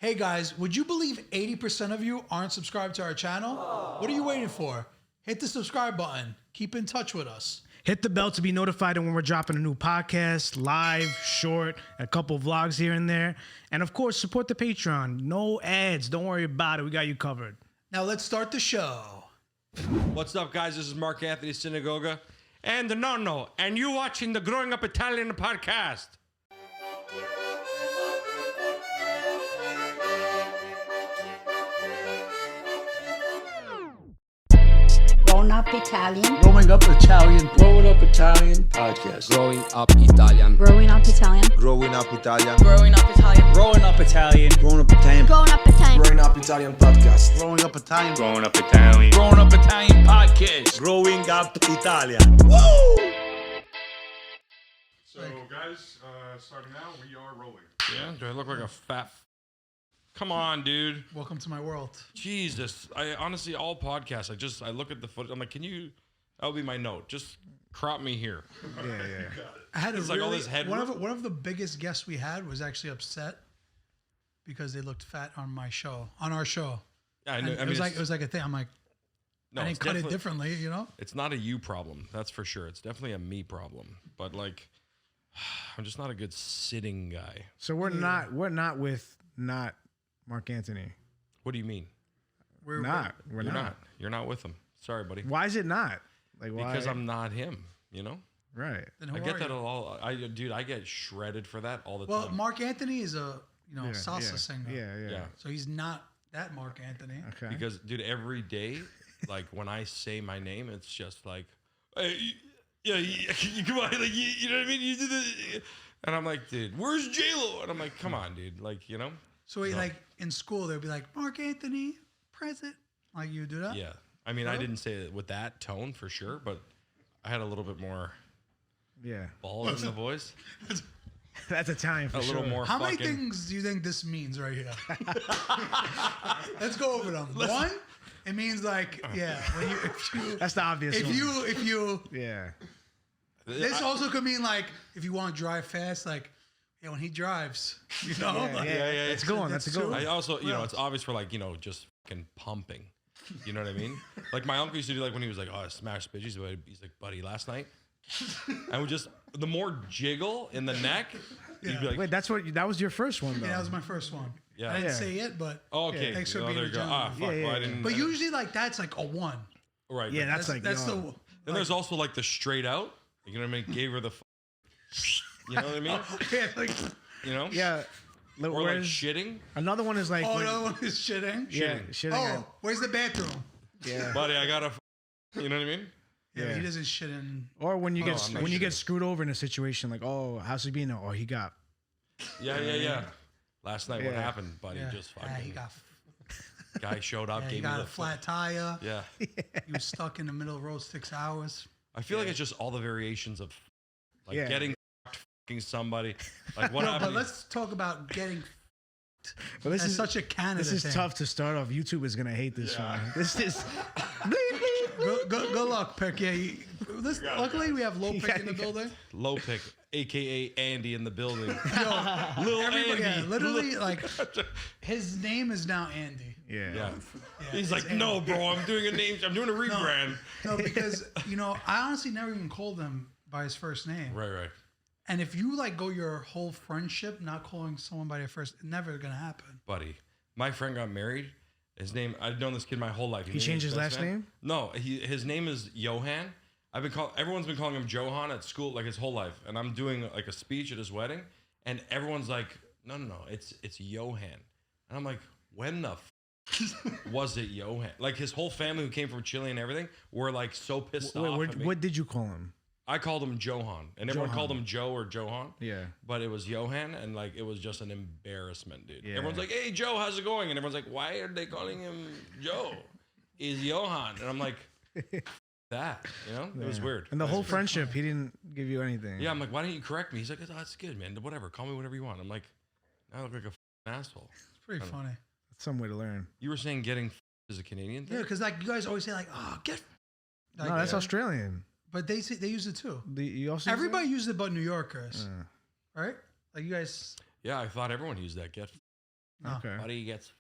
Hey guys, would you believe 80% of you aren't subscribed to our channel? What are you waiting for? Hit the subscribe button. Keep in touch with us. Hit the bell to be notified when we're dropping a new podcast, live, short, a couple vlogs here and there. And of course, support the Patreon. No ads. Don't worry about it. We got you covered. Now let's start the show. What's up, guys? This is Marc Anthony Synagoga and the Nonno, and you watching the Growing Up Italian podcast. Grown Up Italian. Growing Up Italian. Growing Up Italian podcast. Growing Up Italian. Growing Up Italian. Growing Up Italian. Growing Up Italian. Growing Up Italian. Growing Up Italian. Growing Up Italian. Growing Up Italian podcast. Growing Up Italian. Growing Up Italian. Growing Up Italian podcast. Growing Up Italian. Woo! So, guys, starting out, we are rolling. Yeah? Do I look like a fat... Come on, dude. Welcome to my world. Jesus. I honestly, all podcasts, I look at the footage. I'm like, can you... That would be my note. Just crop me here. Yeah. I had It's like all this head one work. of the biggest guests we had was actually upset because they looked fat on our show. Yeah, I And know. it was like a thing. I'm like, no, I it's didn't cut it definitely- differently, you know? It's not a you problem. That's for sure. It's definitely a me problem. But, like, I'm just not a good sitting guy. So we're not with Marc Anthony. What do you mean? We're You're not. You're not with him. Sorry, buddy. Why is it not? Like why? Because I'm not him, you know? right. Then who I get are that you? all. Dude, I get shredded for that all the Well, time. Marc Anthony is a salsa singer. Yeah. Yeah. So he's not that Marc Anthony. Okay. Because, dude, every day, like, when I say my name, it's just like, hey, yeah, you come on, like, you know what I mean? You do the, and I'm like, dude, where's J-Lo? And I'm like, come on, dude, like, you know? So he, like in school, they'd be like, Marc Anthony, present. Like you do that? Yeah. I mean, I didn't say it with that tone for sure, but I had a little bit more Yeah. balls in the voice. That's Italian for A sure. little more How fucking. many things do you think this means right here? Let's go over them. One, it means like, yeah, when you, That's the obvious one. if you, Yeah. this also could mean like, if you want to drive fast, like, yeah, when he drives, you know? Like, Yeah. That's a good one. That's a good one. I also, you know, it's obvious for like, you know, just fucking pumping. You know what I mean? Like my uncle used to do like when he was like, oh, I smashed bitches. He's like, buddy, last night. And we just, the more jiggle in the neck, you'd be like, Wait, that was your first one though. Yeah, that was my first one. Yeah. I didn't Yeah. say it, but oh, okay. thanks for oh, being there a you go. gentleman. Ah, fuck. Yeah, well, I yeah. didn't. But usually like that's like a one. right. Yeah, but that's like That's yo. the. then there's also like the straight out. You know what I mean? Gave her the. You know what I mean? Yeah, like, You know? Yeah. Or like Whereas shitting. another one is like oh, when- another one is shitting. yeah, shitting. shitting. Oh, where's the bathroom? Yeah. Buddy, I gotta. You know what I mean? Yeah, Yeah. he doesn't shit in. Or when you Oh, get I'm not when you get shitting. screwed over in a situation like, oh, how's he being? Oh, he got. Yeah. Last night, what Yeah. happened, buddy? Yeah, Just yeah, he fucking. got. Guy showed up, Yeah, he gave me got the a flat tire. Yeah. He was stuck in the middle of the road 6 hours. I feel like it's just all the variations of, like Yeah. getting fucking somebody. Like what No, happened? but let's talk about getting. But this That's is such a Canada This is thing. tough to start off. YouTube is gonna hate this one. This is. Good luck, Pick. Yeah, luckily we have low Pick in the building. Low pick, aka Andy in the building. Little Andy. Yeah, literally, like his name is now Andy. Yeah. Yeah. Yeah, He's it's like, no, Andy. bro, I'm doing a rebrand. No, because I honestly never even called him by his first name. Right. And if you like go your whole friendship not calling someone by their first, it's never gonna happen. Buddy, my friend got married. His name, I've known this kid my whole life. He changed his last name? No, his name is Johan. Everyone's been calling him Johan at school like his whole life. And I'm doing like a speech at his wedding, and everyone's like, no, it's Johan. And I'm like, when the was it Johan? Like his whole family who came from Chile and everything were like so pissed off at me. What did you call him? I called him Johan, and everyone Johan. called him Joe or Johan. Yeah. But it was Johan, and like it was just an embarrassment, dude. Yeah. Everyone's like, "Hey, Joe, how's it going?" And everyone's like, "Why are they calling him Joe? He's Johan." And I'm like, "That, you know, it was weird." And the whole friendship, he didn't give you anything. Yeah, I'm like, "Why didn't you correct me?" He's like, "Oh, that's good, man. Whatever, call me whatever you want." I'm like, "I look like a asshole." It's pretty funny. That's some way to learn. You were saying getting is a Canadian thing? Yeah, because like you guys always say like, "Oh, get." Like, No, that's Australian. But they use it too. You also use Everybody uses it, but New Yorkers, that? right? Like you guys. Yeah, I thought everyone used that. Get. Okay. Buddy gets.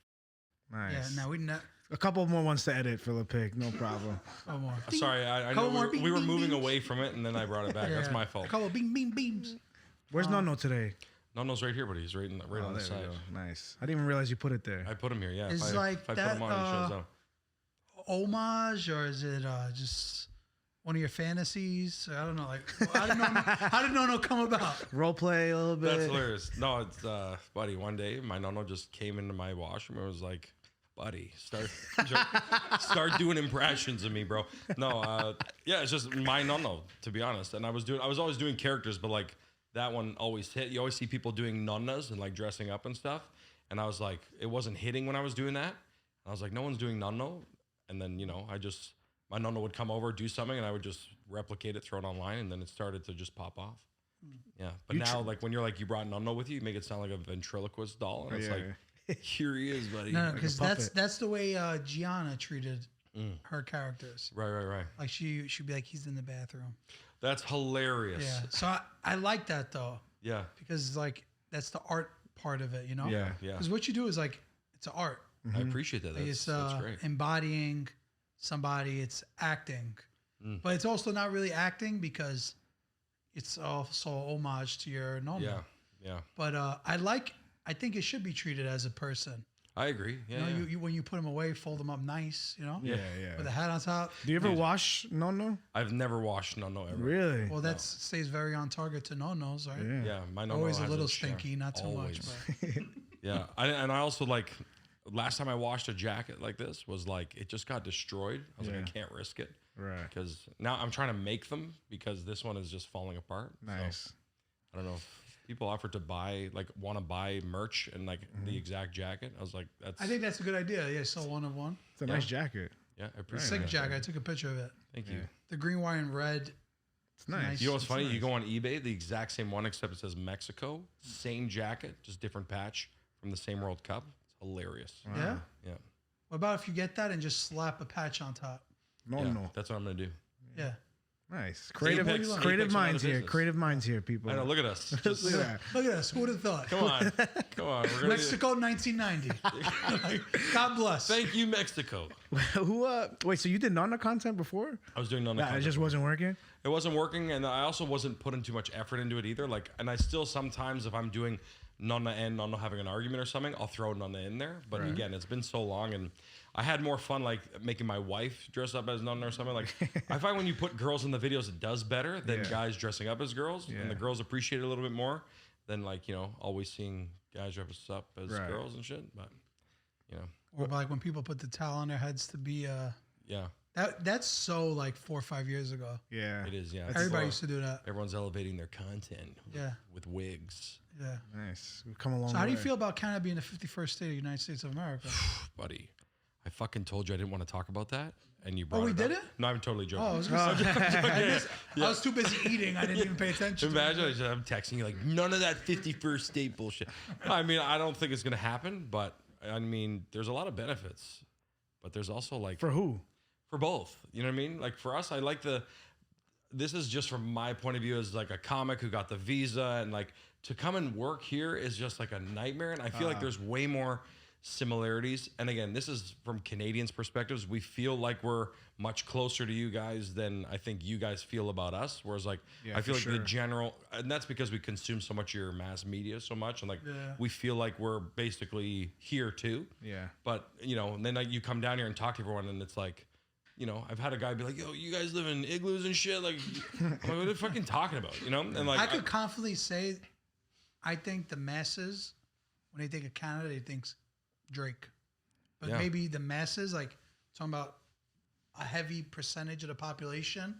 Nice. Yeah, no, we not. A couple more ones to edit, Philip Pick. No problem. Oh, more. Sorry, I Couple know more we were bing, moving bing. away from it, and then I brought it back. That's my A fault. couple of beams. Where's Nonno today? Nonno's right here, but he's right on the there we side. go. Nice. I didn't even realize you put it there. I put him here. Yeah. It's if like if I that, put him on, he shows up. Homage, or is it just one of your fantasies? I don't know. Like, how did Nonno come about? Role play a little bit. That's hilarious. No, it's buddy. One day, my Nonno just came into my washroom and was like, "Buddy, start doing impressions of me, bro." No, yeah, it's just my Nonno, to be honest. And I was always doing characters, but like that one always hit. You always see people doing nonnas and like dressing up and stuff. And I was like, it wasn't hitting when I was doing that. And I was like, no one's doing Nonno. And then my Nonno would come over, do something, and I would just replicate it, throw it online, and then it started to just pop off. Yeah, but now like when you're like you brought Nonno with you make it sound like a ventriloquist doll, and it's like, here he is, buddy. No, because that's the way Gianna treated her characters. Right. Like she'd be like, he's in the bathroom. That's hilarious. Yeah. So I like that though. Yeah. Because like that's the art part of it, you know? Yeah. Because what you do is like it's art. I appreciate that. Like, That's great. Embodying somebody, it's acting. But it's also not really acting because it's also homage to your Nonna. Yeah. But I think it should be treated as a person. I agree. Yeah. You know, you when you put them away, fold them up nice, you know? Yeah. With a hat on top. Do you ever wash Nonno? I've never washed Nonno ever. Really? Well, that stays very on target to Nonnos, right? Yeah. My Nonno Always a has little its stinky, not too always. much. But Yeah. I also like last time I washed a jacket like this was like it just got destroyed. I was like, I can't risk it. Right. Because now I'm trying to make them because this one is just falling apart. Nice. So, I don't know if people offer to want to buy merch and like the exact jacket. I was like, I think that's a good idea. Yeah, sell one of one. It's a nice jacket. Yeah, I appreciate Sick that. jacket. I took a picture of it. Thank you. The green, white, and red. It's nice. You know what's funny? You go on eBay, the exact same one, except it says Mexico. Same jacket, just different patch from the same World Cup. It's hilarious. Yeah. Yeah. What about if you get that and just slap a patch on top? Nonno. Yeah, that's what I'm gonna do. Yeah. Nice. Apex Creative another minds here. business. Creative minds here, people. I know. Look at us. Just, Look at that. Look at us. Who would have thought? come on. We're gonna Mexico, 1990. God bless. Thank you, Mexico. Who? Wait. So you did Nonno content before? I was doing Nonna. Nah, it just wasn't working. It wasn't working, and I also wasn't putting too much effort into it either. Like, and I still sometimes, if I'm doing Nonna and Nonno having an argument or something, I'll throw Nonna in there. But again, it's been so long, and I had more fun like making my wife dress up as Nonna or something. Like, I find when you put girls in the videos, it does better than guys dressing up as girls, and the girls appreciate it a little bit more than like always seeing guys dress up as girls and shit. But Or like when people put the towel on their heads to be yeah. That's so like 4 or 5 years ago. Yeah. It is, yeah. Everybody used to do that. Everyone's elevating their content with wigs. Yeah. Nice. We've come a long way. So how do you feel about Canada being the 51st state of the United States of America? Buddy, I fucking told you I didn't want to talk about that, and you brought we it did up. it? No, I'm totally joking. Oh, I was gonna say, I was too busy eating. I didn't even pay attention. Imagine I'm texting you like, none of that 51st state bullshit. I mean, I don't think it's going to happen, but I mean, there's a lot of benefits, but there's also like... For who? For both. You know what I mean? Like for us, I like this is just from my point of view as like a comic who got the visa, and like to come and work here is just like a nightmare. And I feel like there's way more similarities. And again, this is from Canadians' perspectives. We feel like we're much closer to you guys than I think you guys feel about us. Whereas like, I feel like the general, and that's because we consume so much of your mass media so much. And like, we feel like we're basically here too. Yeah. But and then like you come down here and talk to everyone and it's like, I've had a guy be like, yo, you guys live in igloos and shit. Like, I'm like, what are you fucking talking about? And like, I could confidently say, I think the masses, when they think of Canada, they think Drake. But maybe the masses, like talking about a heavy percentage of the population,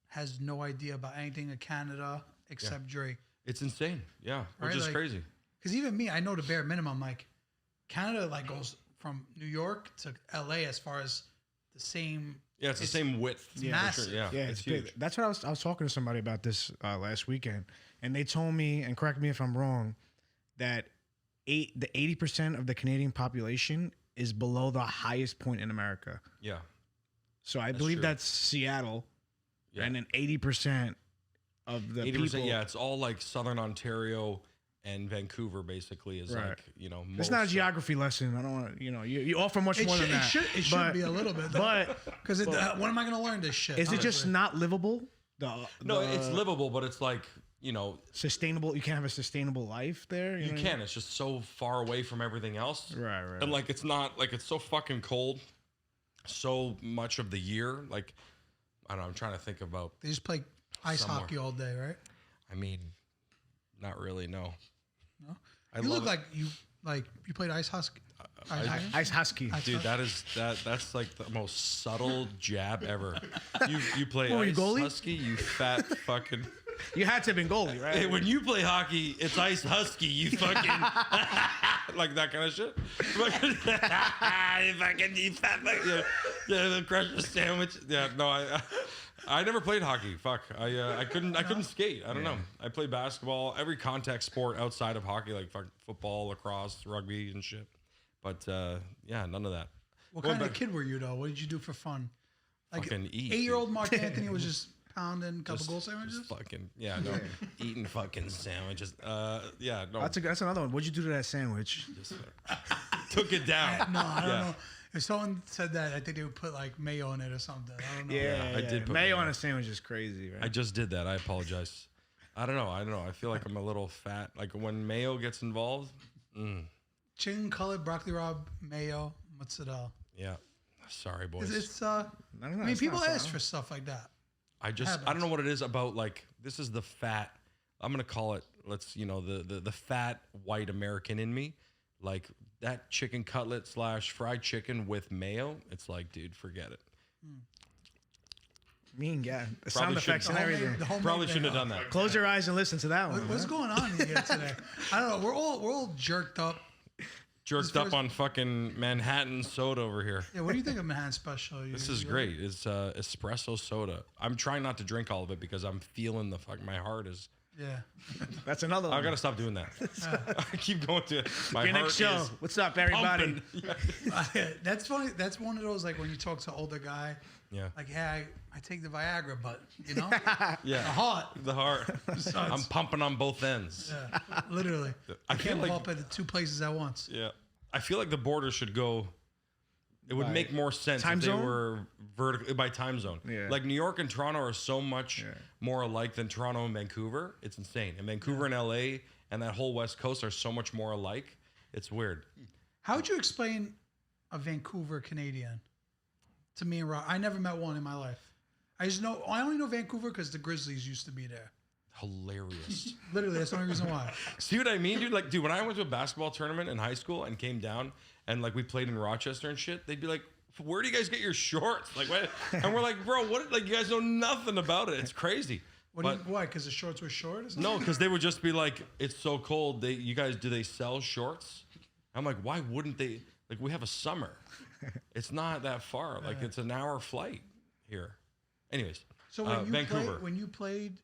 has no idea about anything in Canada except Drake. it's insane. Yeah. Which is Like, crazy. Because even me, I know the bare minimum. Like Canada, like goes from New York to LA as far as the same. Yeah. It's the same width. It's massive. Sure. Yeah. Yeah, It's big. huge. That's what I was talking to somebody about this last weekend, and they told me, and correct me if I'm wrong, that the 80% of the Canadian population is below the highest point in America. Yeah. So I believe true. that's Seattle, Yeah. and then 80% of the 80%. people. Yeah. It's all like Southern Ontario and Vancouver basically is Right. like, you know, It's not a most- geography lesson. I don't want to, you offer much more than that. It should be a little bit. But Because when am I going to learn this shit? is it just honestly? not livable? No, it's livable, but it's like, you know, sustainable. You can't have a sustainable life there. you can. It's just so far away from everything else. Right. And like, it's not like, it's so fucking cold so much of the year. Like, I don't know. I'm trying to think about, They just play ice somewhere. hockey all day, right? I mean, not really. No. No? I You look love it. like you played ice hockey. Ice husky. Dude, that's like the most subtle jab ever. You play Oh, you ice goalie? husky, you fat fucking. You had to have been goalie, Hey, right? when you play hockey, it's ice husky. You fucking like that kind of shit. you fat fucking yeah, the crusher sandwich. Yeah, no, I never played hockey. Fuck, I couldn't skate. I don't know. I played basketball, every contact sport outside of hockey, like football, lacrosse, rugby, and shit. But yeah, none of that. What Going kind of back- kid were you though? What did you do for fun? Like Fucking eat, 8-year-old Marc Anthony was just pounding a couple goal sandwiches. Just fucking eating fucking sandwiches. Yeah, no, That's another one. What'd you do to that sandwich? just, took it down. No, I don't Yeah. know. If someone said that, I think they would put like mayo in it or something. I don't know. I did put mayo mayo. on a sandwich is crazy, right? I just did that. I apologize. I don't know. I feel like I'm a little fat. Like when mayo gets involved. Chicken colored broccoli rabe mayo mozzarella. Yeah. Sorry, boys. It's I don't know, I mean, it's people not ask fun. for stuff like that. I don't know what it is about. Like this is the fat. I'm gonna call it. The fat white American in me. Like that chicken cutlet / fried chicken with mayo. It's like, dude, forget it. Mean, yeah. The Probably sound effects should- and everything. The homemade Probably shouldn't have mayo. done that. Close your eyes and listen to that one. What's huh? going on here today? I don't know. We're all jerked up. Jerked up on fucking Manhattan soda over here. Yeah. What do you think of Manhattan Special? This is great. It's espresso soda. I'm trying not to drink all of it because I'm feeling the fuck. My heart is. Yeah. That's another one. I gotta stop doing that. I keep going to it. My Your heart next show. is What's up, everybody? pumping. That's funny. That's one of those like when you talk to an older guy. Yeah. Like, yeah, I take the Viagra, but you know, Yeah. the heart. The heart. So I'm it's- pumping on both ends. Yeah, literally. I I feel can't like pump at the two places at once. yeah. I feel like the border should go. It would By make more sense time if they zone? were vertical by time zone. Yeah. Like New York and Toronto are so much more alike than Toronto and Vancouver. It's insane. And Vancouver and LA and that whole West Coast are so much more alike. It's weird. How would you explain a Vancouver Canadian to me and Rob? I never met one in my life. I only know Vancouver because the Grizzlies used to be there. Hilarious. Literally, that's the only reason why. See what I mean, dude? Like, dude, when I went to a basketball tournament in high school and came down and like we played in Rochester and shit, they'd be like, "Where do you guys get your shorts?" Like, what? And we're like, "Bro, what? Like, you guys know nothing about it. It's crazy." Why? Because the shorts were short or something? No, because they would just be like, "It's so cold. You guys, do they sell shorts?" I'm like, "Why wouldn't they? Like, we have a summer. It's not that far. Like, it's an hour flight here." Anyways, So when Vancouver. when you played,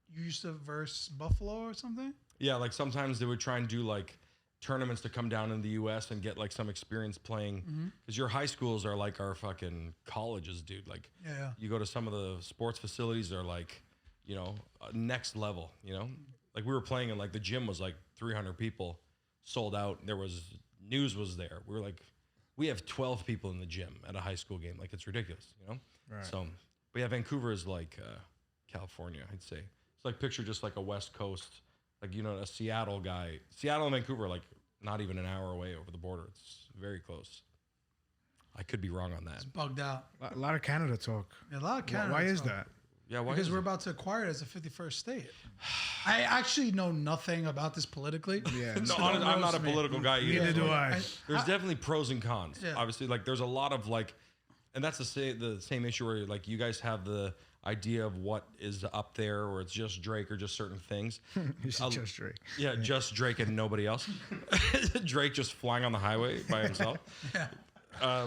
you used to verse Buffalo or something? Yeah, like sometimes they would try and do like tournaments to come down in the U.S. and get like some experience playing. Because your high schools are like our fucking colleges, dude. Like, Yeah. you go to some of the sports facilities, they're like, you know, next level. You know, like we were playing and like the gym was like 300 people, sold out. There was news was there. We were like, we have 12 people in the gym at a high school game. Like it's ridiculous, you know. Right. So, but yeah, Vancouver is like California, I'd say. It's like picture just like a West Coast, like, you know, a Seattle guy. Seattle and Vancouver are like not even an hour away over the border. It's very close. I could be wrong on that. It's bugged out. A lot of Canada talk. Yeah, a lot of Canada. Why is talk. that? Yeah, why? Because is we're it? about to acquire it as a 51st state. I actually know nothing about this politically. Yeah. No, So honestly, don't I'm not a roast me. political guy either. Neither do Like, I. There's definitely pros and cons. Yeah. Obviously, like there's a lot of like, and that's the same issue where like you guys have the idea of what is up there, or it's just Drake or just certain things. You should just Drake. Yeah, just Drake and nobody else. Drake just flying on the highway by himself. Yeah.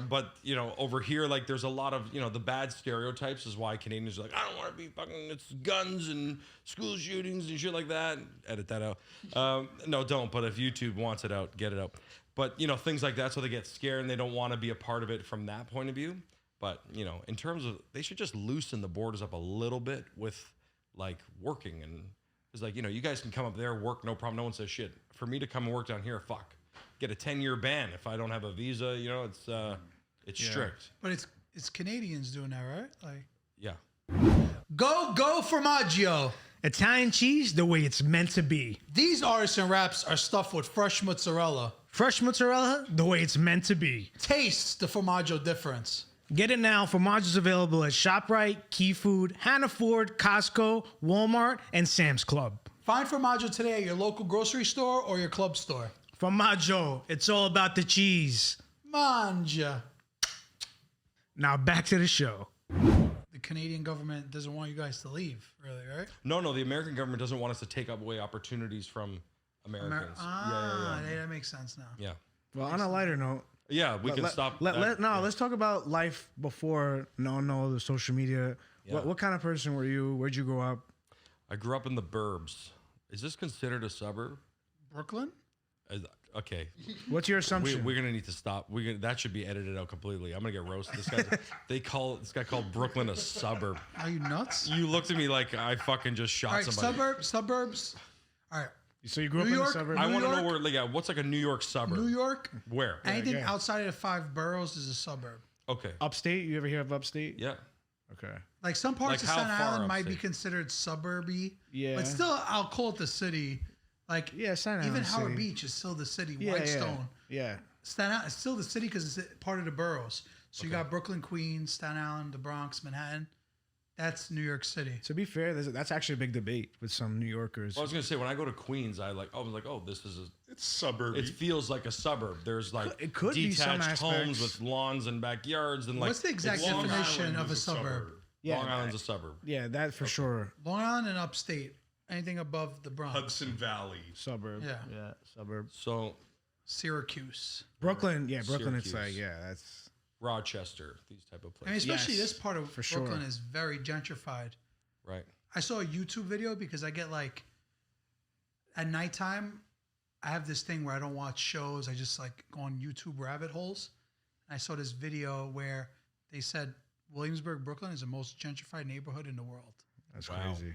But you know, over here, like there's a lot of, you know, the bad stereotypes is why Canadians are like, I don't want to be fucking, it's guns and school shootings and shit like that. Edit that out. No, don't. But if YouTube wants it out, get it out. But you know, things like that, so they get scared and they don't want to be a part of it from that point of view. But you know, in terms of, they should just loosen the borders up a little bit with like working and Because like you guys can come up there, work, no problem. No one says shit. For me to come and work down here, fuck, get a 10-year ban if I don't have a visa. It's strict. But it's Canadians doing that, right? Like, Yeah. go formaggio. Italian cheese, the way it's meant to be. These artisan wraps are stuffed with fresh mozzarella. Fresh mozzarella, the way it's meant to be. Taste the formaggio difference. Get it now. Formaggio's available at ShopRite, Key Food, Hannaford, Costco, Walmart, and Sam's Club. Find formaggio today at your local grocery store or your club store. Formaggio, it's all about the cheese. Manja. Now back to the show. The Canadian government doesn't want you guys to leave, really, right? No, the American government doesn't want us to take away opportunities from Americans. That makes sense now. Yeah. Well, on a lighter note, Yeah, we can stop. let's talk about life before Nonno, the social media. Yeah. What kind of person were you? Where'd you grow up? I grew up in the Burbs. Is this considered a suburb? Brooklyn? Okay. What's your assumption? We're gonna need to stop. That should be edited out completely. I'm gonna get roasted. This guy called Brooklyn a suburb. Are you nuts? You looked at me like I fucking just shot All right, somebody. suburbs. All right. So you grew up New in York? the suburbs? I New want to know York? where. What's like a New York suburb? New York, Where? anything yeah. outside of the 5 boroughs is a suburb. Okay. Upstate? You ever hear of upstate? Yeah. Okay. Like some parts Like of how Staten far Island might be upstate? considered suburby. Yeah. But still, I'll call it the city. Like, Yeah, Staten even Island Howard city. Beach is still the city. Yeah, Whitestone. Yeah. Staten Island is still the city because it's part of the boroughs. So you got Brooklyn, Queens, Staten Island, the Bronx, Manhattan. That's New York City. To be fair, that's actually a big debate with some New Yorkers. Well, I was gonna say when I go to Queens, I was like, oh, this is It's suburb. it feels like a suburb. There's like It could be some detached homes aspects. with lawns and backyards and like. What's the exact it's- Long definition Island of a is suburb? Yeah, Long Island's a suburb. Yeah, that for sure. Long Island and upstate. Anything above the Bronx. Hudson Valley. Suburb. Yeah. Suburb. So Syracuse. Brooklyn. Yeah, Brooklyn. It's Syracuse. like, yeah, that's. Rochester, these type of I mean, places, especially Yes, this part of for sure. Brooklyn is very gentrified. right? I saw a YouTube video because I get like at nighttime, I have this thing where I don't watch shows. I just like go on YouTube rabbit holes. And I saw this video where they said Williamsburg, Brooklyn is the most gentrified neighborhood in the world. That's Wow. crazy.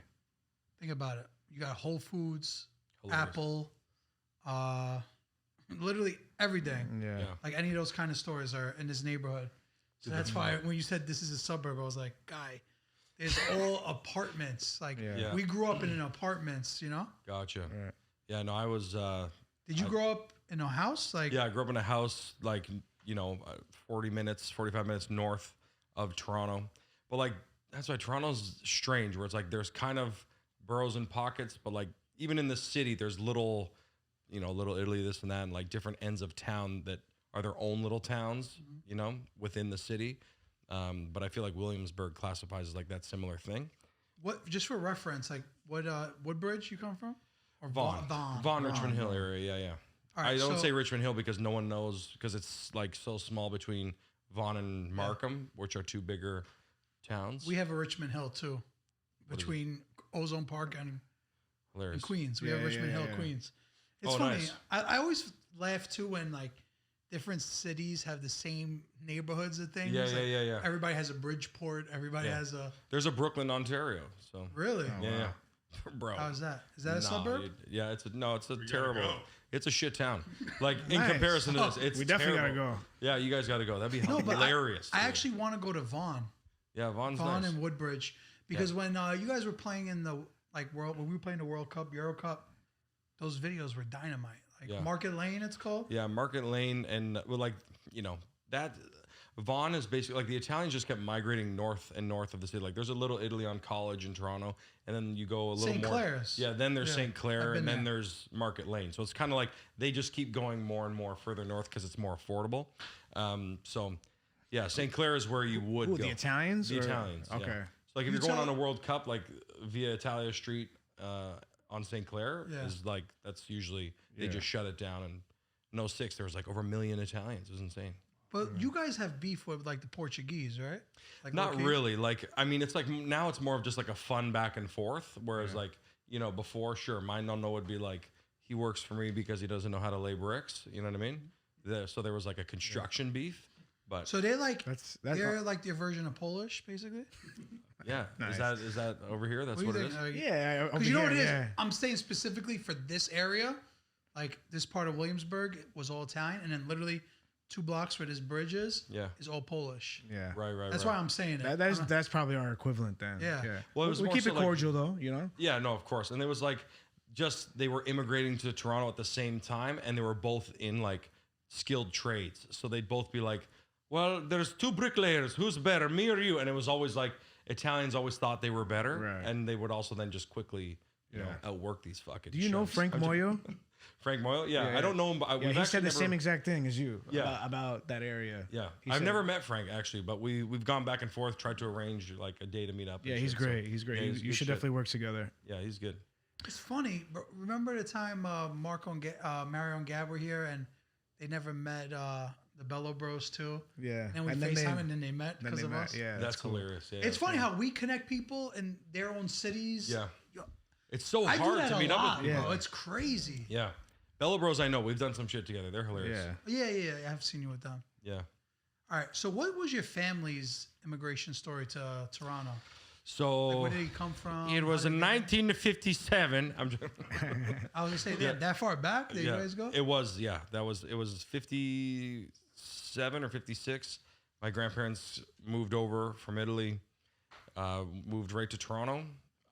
Think about it. You got Whole Foods, Hilarious. Apple, literally everything. Yeah. Yeah. Like any of those kind of stores are in this neighborhood. So that's why when you said this is a suburb, I was like, guy, there's all apartments. Like Yeah. we grew up in an apartments, you know? Gotcha. Right. Yeah, no, I was. Did you grow up in a house? Like Yeah, I grew up in a house like 45 minutes north of Toronto. But like that's why Toronto's strange, where it's like there's kind of boroughs and pockets, but like even in the city, there's little Italy, this and that, and like different ends of town that are their own little towns, within the city. But I feel like Williamsburg classifies as like that similar thing. what? Just for reference, like what? Woodbridge you come from? Or Vaughan, Richmond Hill area, yeah. All right, I don't so- say Richmond Hill because no one knows, because it's like so small between Vaughan and Markham, which are two bigger towns. We have a Richmond Hill too, between Ozone Park and Hilarious. Queens. We Yeah, have Richmond yeah, Hill, yeah. Queens. It's Oh, funny. nice. I always laugh too when like different cities have the same neighborhoods and things. Yeah, Like, yeah. Everybody has a Bridgeport. Everybody Yeah. has a There's a Brooklyn, Ontario. So really. yeah. Bro. How's that? Is that a Nah, suburb? dude. Yeah, it's a gotta terrible. go. It's a shit town. Like in Nice. comparison to this, it's We definitely terrible. gotta go. Yeah, you guys gotta go. That'd be No, but hilarious. I dude. actually want to go to Vaughan Vaughn's nice. and Woodbridge because when you guys were playing in the when we were playing the World Cup, Euro Cup, those videos were dynamite. Like Yeah. Market Lane, it's called. Yeah, Market Lane, and that Vaughan is basically like the Italians just kept migrating north and north of the city. Like there's a little Italy on College in Toronto, and then you go a little St. more. Clair's. Yeah, then there's Yeah, St. I've Clair, been and then there. there's Market Lane. So it's kind of like they just keep going more and more further north because it's more affordable. So yeah, St. Clair is where you would Who, go. the Italians? The or- Italians. yeah. Okay. So like if You you're going tell- on a World Cup, like via Italia Street on St. Clair Yeah. is like that's usually they Yeah. just shut it down. And in 06, there was like over 1 million Italians. It was insane. But you guys have beef with like the Portuguese, right? Like Not low-key? really. Like I mean, it's like now it's more of just like a fun back and forth. Whereas like before, sure, my Nonno would be like he works for me because he doesn't know how to lay bricks. You know what I mean? So there was like a construction beef. But So they're like That's they're like their version of Polish, basically. Yeah. Nice. Is that over here? That's What what do it you is. think? Yeah, Because you know what it is? I'm saying specifically for this area, like this part of Williamsburg was all Italian, and then literally 2 blocks where this bridge is all Polish. Yeah, Right. That's why I'm saying it. that's probably our equivalent then. Yeah. Well, it was we more keep so it like- cordial though, you know. Yeah, no, of course. And it was like just they were immigrating to Toronto at the same time, and they were both in like skilled trades. So they'd both be like, well, there's 2 bricklayers. Who's better, me or you? And it was always like Italians always thought they were better, Right. and they would also then just quickly, you know, outwork these fucking. Do you know chefs. Frank Moyo? Frank Moyle? Yeah, I don't know him, but Yeah, we've he actually said the never, same exact thing as you. Yeah. about that area. Yeah, He I've said- never met Frank actually, but we've gone back and forth, tried to arrange like a day to meet up. and Yeah, he's shit, so- great. He's great. Yeah, you he's you good should shit. definitely work together. Yeah, he's good. It's funny, but remember the time Marco and Mario and Gab were here, and they never met the Bello Bros too. Yeah. And we FaceTime, and then they met because of us. Yeah, That's cool. hilarious. Yeah, It's funny how we connect people in their own cities. Yeah, Yo, it's so I do hard that to a meet lot, up with people. bro. It's crazy. Yeah, Bella Bros. I know we've done some shit together. They're hilarious. Yeah. Yeah. I've seen you with them. Yeah. All right. So, what was your family's immigration story to Toronto? So Like, where did he come from? it was How in did he get 1957. I'm just, there? I was gonna say that far back. Did you guys go? It was, yeah. It was 57 or 56. My grandparents moved over from Italy, moved right to Toronto.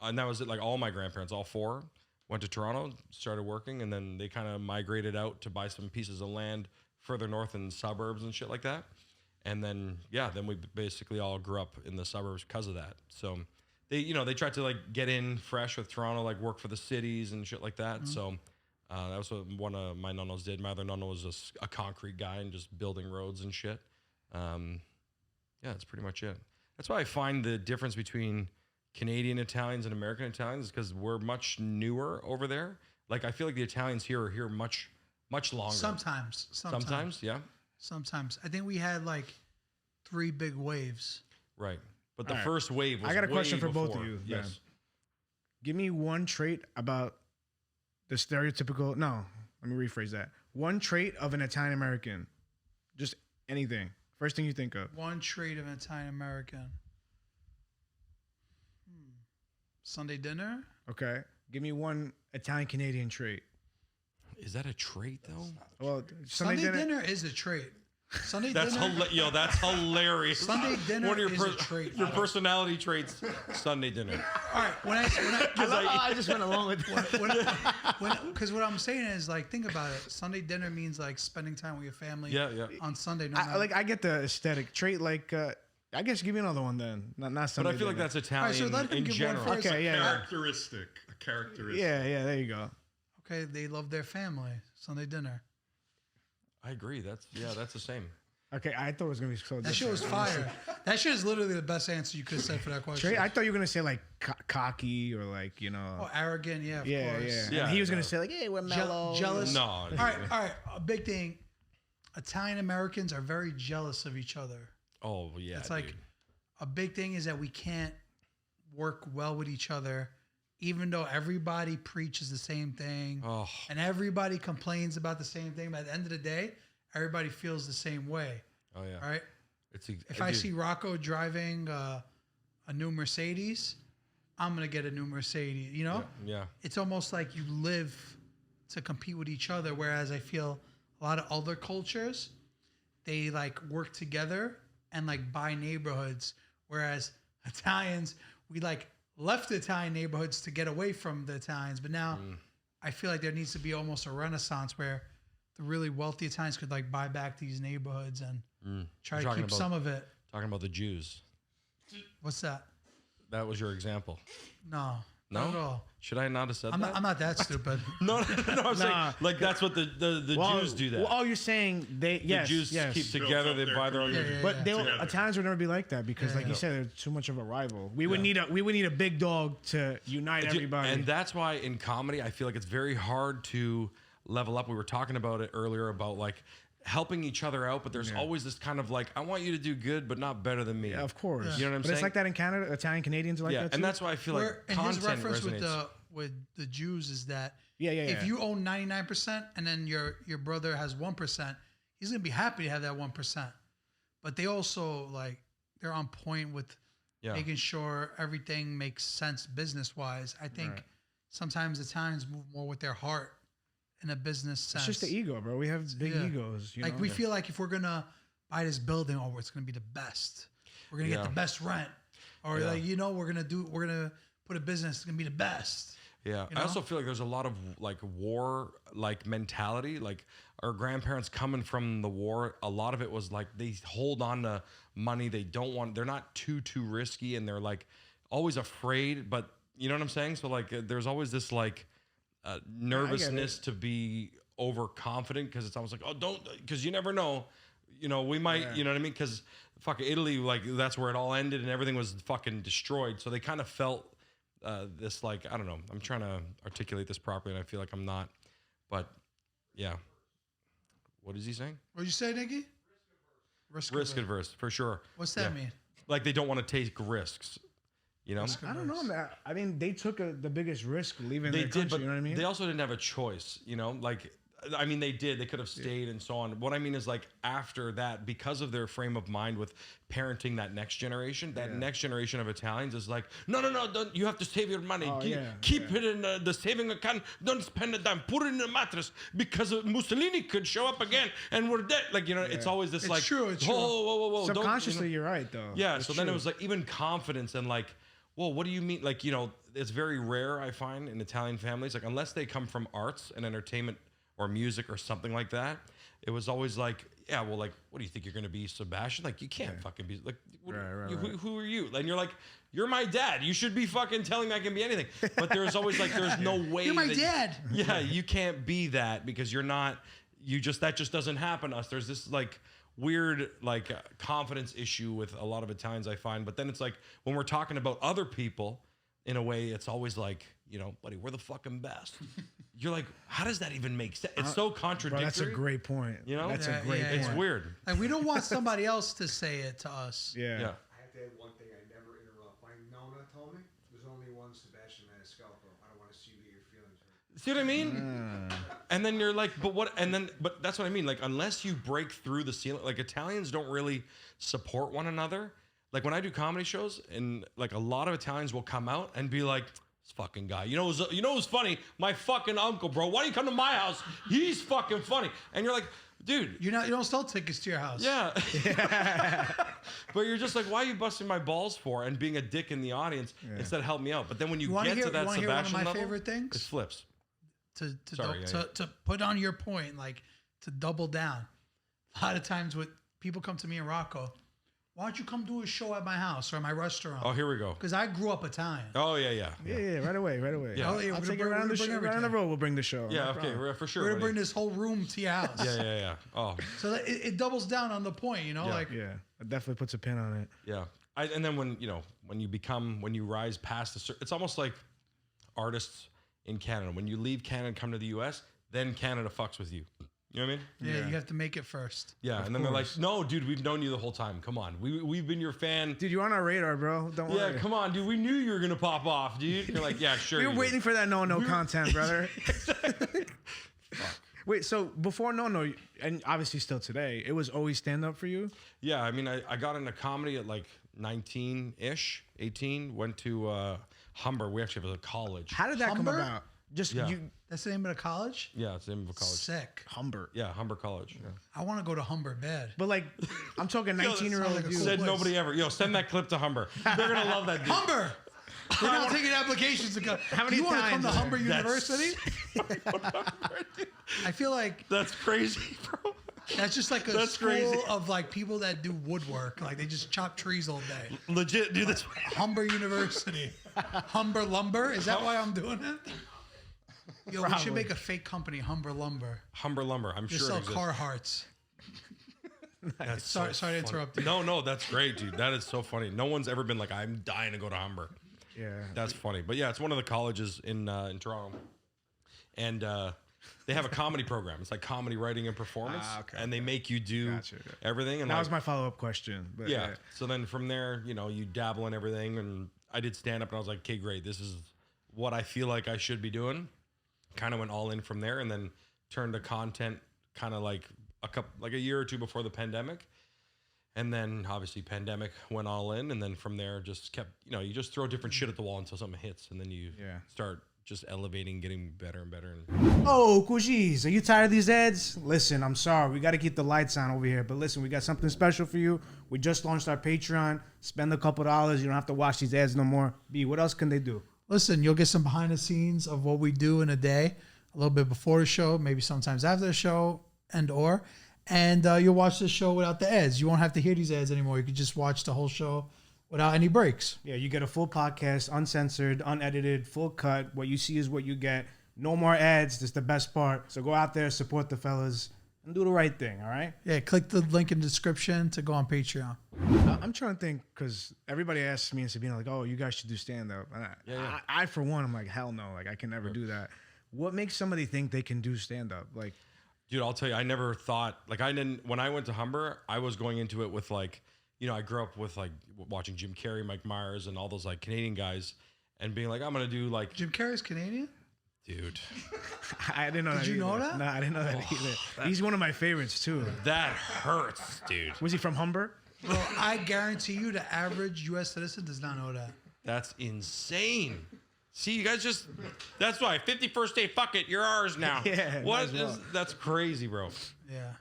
And that was it. Like all my grandparents, all 4, went to Toronto, started working, and then they kind of migrated out to buy some pieces of land further north in suburbs and shit like that. And then, then we basically all grew up in the suburbs because of that. So they tried to like get in fresh with Toronto, like work for the cities and shit like that. So that was what one of my nonnos did. My other nonno was just a concrete guy and just building roads and shit. That's pretty much it. That's why I find the difference between Canadian Italians and American Italians, because we're much newer over there. Like I feel like the Italians here are here much longer. Sometimes. Yeah. Sometimes. I think we had like 3 big waves. Right. But the All right. first wave was I got a way question for both before. of you. Yes. then. Give me one trait about the stereotypical. No, let me rephrase that. One trait of an Italian American. Just anything. First thing you think of. One trait of an Italian American. Sunday dinner. Okay. Give me one Italian Canadian trait. Is that a trait though? Well, Sunday dinner is a trait. Sunday That's dinner. that's hilarious. Sunday dinner One of is a trait. Your personality traits. Sunday dinner. All right. When I I just went along with because what I'm saying is like think about it. Sunday dinner means like spending time with your family. Yeah. On Sunday. No matter. I get the aesthetic trait. Like, I guess give me another one then. Not But Sunday I feel like dinner. that's Italian All right, so let them in give one general. first. Okay, yeah. Characteristic. A characteristic. Yeah, there you go. Okay, they love their family. Sunday dinner. I agree. That's the same. Okay, I thought it was gonna be so. That shit was fire. That shit is literally the best answer you could have said for that question. Trait, I thought you were gonna say like cocky or like Oh, arrogant. Yeah, of yeah, course. yeah. Yeah, And he was no. gonna say like, hey, we're mellow. jealous. No. All right. A big thing. Italian Americans are very jealous of each other. Oh yeah. It's like dude. a big thing is that we can't work well with each other, even though everybody preaches the same thing Oh. and everybody complains about the same thing. But at the end of the day, everybody feels the same way. Oh yeah. All right. It's If I see Rocco driving a new Mercedes, I'm gonna get a new Mercedes. You know, Yeah. it's almost like you live to compete with each other. Whereas I feel a lot of other cultures, they like work together and like buy neighborhoods. Whereas Italians, we like left the Italian neighborhoods to get away from the Italians. But now I feel like there needs to be almost a renaissance where the really wealthy Italians could like buy back these neighborhoods and try You're to talking keep about- some of it. Talking about the Jews. What's that? That was your example. No, No? not at all. Should I not have said I'm that? not that stupid. No. I'm saying like that's what the Jews do that. Oh, you're saying they? The Yes, Jews yes. keep together. up They their buy their own. community. Yeah. But Together. Italians would never be like that because, like you said, they're too much of a rival. We would need a big dog to unite everybody. And that's why in comedy, I feel like it's very hard to level up. We were talking about it earlier about like helping each other out, but there's always this kind of like, I want you to do good, but not better than me. Yeah, of course. You know what I'm but saying? it's like that in Canada. Italian Canadians are like that too. And that's why I feel Where, like and his content reference resonates. with the Jews is that Yeah. if you own 99% and then your brother has 1%, he's gonna be happy to have that 1%. But they also like they're on point with making sure everything makes sense business wise. I think sometimes Italians move more with their heart in a business sense. It's just the ego, bro. We have big egos. You like know? we feel like if we're gonna buy this building, it's gonna be the best. We're gonna get the best rent, or like we're gonna put a business that's gonna be the best. Yeah, You know? I also feel like there's a lot of like war like mentality. Like our grandparents coming from the war, a lot of it was like they hold on to money. They're not too risky, and they're like always afraid. But you know what I'm saying? So like there's always this like nervousness to be overconfident because it's almost like, oh, don't, because you never know. You know, we might, you know what I mean? Because fucking Italy, like that's where it all ended and everything was fucking destroyed. So they kind of felt this like, I don't know. I'm trying to articulate this properly and I feel like I'm not. But yeah. What is he saying? What did you say, Nikki? Risk adverse, for sure. What's that mean? Like they don't want to take risks. You know? I don't know, man. I mean, they took the biggest risk leaving their country, but you know what I mean? they also didn't have a choice, you know? Like, I mean, they did. They could have stayed and so on. What I mean is, like, after that, because of their frame of mind with parenting that next generation, next generation of Italians is like, no, don't, you have to save your money. Keep it in the saving account. Don't spend it down. Put it in the mattress because Mussolini could show up again and we're dead. Like, you know, it's always this, It's true. whoa. Subconsciously, you're right, though. Yeah, It's so true. then it was like even confidence and like, well, what do you mean? Like, you know, it's very rare, I find, in Italian families. Like, unless they come from arts and entertainment or music or something like that, it was always like, yeah, well, like, what do you think you're going to be, Sebastian? Like, you can't fucking be, like, who are you? And you're like, you're my dad. You should be fucking telling me I can be anything. But there's always like, there's no way. You're my dad. Yeah, you can't be that because you're not, that just doesn't happen to us. There's this, like, weird like confidence issue with a lot of Italians I find, but then it's like when we're talking about other people in a way it's always like, you know, buddy, we're the fucking best. You're like, how does that even make sense? It's so contradictory. Bro, that's a great point. You know, that's a great point. It's weird. Like we don't want somebody else to say it to us. Yeah. I have to add one thing. I never interrupt. My Nonna told me there's only one Sebastian Maniscalco. I don't want to see you get your feelings hurt. See what I mean? And then you're like, but that's what I mean. Like, unless you break through the ceiling, like Italians don't really support one another. Like when I do comedy shows and like a lot of Italians will come out and be like, this fucking guy, you know who's funny? My fucking uncle, bro. Why do you come to my house? He's fucking funny. And you're like, dude. You don't sell tickets to your house. Yeah. But you're just like, why are you busting my balls for and being a dick in the audience instead of help me out? But then when you get to that Sebastian one of my level, favorite things? it flips. To put on your point, like to double down. A lot of times with people come to me and Rocco, why don't you come do a show at my house or my restaurant? Oh, here we go. Because I grew up Italian. Oh, yeah. Yeah, right away. Yeah. Oh, yeah, I'll we're take it gonna around the road. We'll bring the show. Yeah, No okay, problem. for sure. We're gonna buddy. bring this whole room to your house. Yeah. Oh, So that it doubles down on the point, you know, like Yeah, it definitely puts a pin on it. yeah. And then when you rise past the it's almost like artists in Canada. When you leave Canada and come to the U.S., then Canada fucks with you. You know what I mean? yeah, you have to make it first. Yeah, and then they're like, no, dude, we've known you the whole time. Come on. We've been your fan. Dude, you're on our radar, bro. Don't worry. Yeah, come on, dude. We knew you were going to pop off, dude. You're like, yeah, sure. We were waiting for that no content, brother. Wait, so before No, and obviously still today, it was always stand up for you? Yeah, I mean, I got into comedy at like 19-ish, 18. Went to Humber. We actually have a college. How did that Humber? come about? Just you, That's the name of the college? Yeah, it's the name of a college. Sick. Humber. Yeah, Humber College. Yeah. I want to go to Humber bad. But like, I'm talking 19-year-old like a dude. cool Said place. nobody ever. Yo, send that clip to Humber. They're gonna love that dude. Humber! We're not taking applications to go. How many you want to come times to is there? Humber University? I feel like That's crazy, bro. that's just like a That's school crazy. of like people that do woodwork. Like they just chop trees all day. Legit, do this. Humber University. Humber Lumber? Is that why I'm doing it? Yo, we should make a fake company, Humber Lumber. Humber Lumber. I'm Just sure sell it exists. Carhartts. That's Sorry to funny. interrupt you. No, that's great, dude. That is so funny. No one's ever been like, I'm dying to go to Humber. Yeah. That's funny. But yeah, it's one of the colleges in Toronto. And they have a comedy program. It's like comedy writing and performance. And they make you do everything. And That like, was my follow-up question. But yeah. So then from there, you dabble in everything. And I did stand up and I was like, okay, great. This is what I feel like I should be doing. Kind of went all in from there and then turned to content kind of like a year or two before the pandemic. And then obviously pandemic went all in, and then from there just kept, you just throw different shit at the wall until something hits, and then you start just elevating, getting better and better. Oh, Cougis, are you tired of these ads? Listen, I'm sorry. We got to keep the lights on over here. But listen, we got something special for you. We just launched our Patreon. Spend a couple dollars. You don't have to watch these ads no more. B, what else can they do? Listen, you'll get some behind the scenes of what we do in a day, a little bit before the show, maybe sometimes after the show, and you'll watch the show without the ads. You won't have to hear these ads anymore. You can just watch the whole show without any breaks. Yeah, you get a full podcast, uncensored, unedited, full cut. What you see is what you get. No more ads. That's the best part. So go out there, support the fellas, and do the right thing, all right? Yeah, click the link in the description to go on Patreon. I'm trying to think, because everybody asks me and Sabino, like, oh, you guys should do stand-up. And I, for one, I'm like, hell no. Like, I can never do that. What makes somebody think they can do stand-up? Like, dude, I'll tell you, I never thought, when I went to Humber, I was going into it with like, I grew up with like watching Jim Carrey, Mike Myers, and all those like Canadian guys, and being like, I'm gonna do like Jim Carrey's Canadian? Dude. I didn't know that. Did you know that? No, I didn't know that either. He's one of my favorites too. That hurts, dude. Was he from Humber? Bro, I guarantee you the average U.S. citizen does not know that. That's insane. See, you guys that's why 51st day, fuck it, you're ours now. Yeah. That's crazy, bro. Yeah.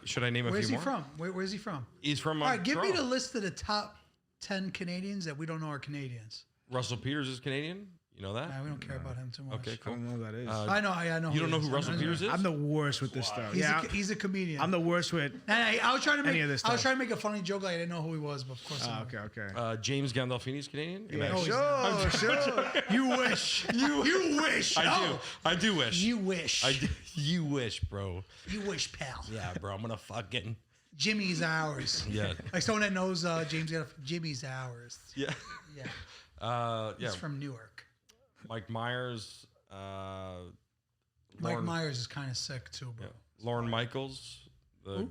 Should I name a Where's few he more? from? Where's he from? He's from All right, give me Toronto. the list of the top 10 Canadians that we don't know are Canadians. Russell Peters is Canadian. You know that? Nah, we don't care about him too much. Okay, I cool. don't know who that is. I know. You don't know who Russell Peters is? I'm the worst with this stuff. He's a comedian. I'm the worst with I was trying to any of this I was stuff. trying to make a funny joke. Like I didn't know who he was, but of course. I know. Okay. James Gandolfini's Canadian. Yeah, No, he's sure. You wish. You wish. I do wish. You wish. You wish, bro. You wish, pal. Yeah, bro. I'm gonna fucking. Jimmy's ours. Yeah. Like someone that knows James Jimmy's ours. Yeah. Yeah. Yeah. He's from Newark. Mike Myers. Mike Myers is kind of sick too, bro. Yeah. Lorne Michaels. The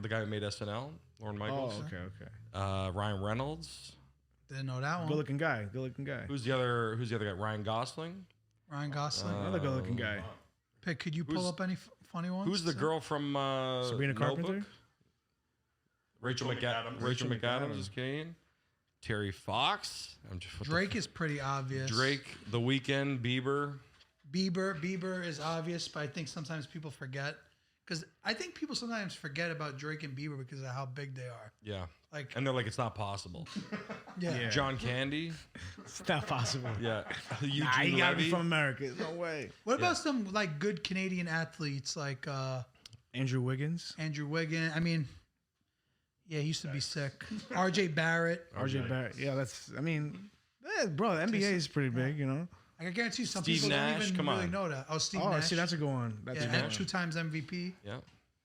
guy who made SNL. Lorne Michaels. Oh, okay. Ryan Reynolds. Didn't know that one. Good looking guy. Who's the other guy? Ryan Gosling. Ryan Gosling. Another good looking guy. Pick. Could you pull up any funny ones? Who's the girl from Sabrina Carpenter? Notebook? Rachel McAdams is Canadian. Terry Fox. Drake is pretty obvious. Drake, The Weeknd, Bieber. Bieber is obvious, but I think sometimes people forget. Because I think people sometimes forget about Drake and Bieber because of how big they are. Yeah. Like, and they're like, it's not possible. Yeah. John Candy. It's not possible. Yeah. He gotta be from America. No way. What about some like good Canadian athletes like Andrew Wiggins? I mean, yeah, he used to be sick. RJ Barrett. Yeah, bro, the NBA is pretty big, you know. I can guarantee you some Steve people Nash, don't even come really on. know that. Oh, Steve Oh, Nash. see, that's a good one. That's a good one. 2 times MVP. Yeah.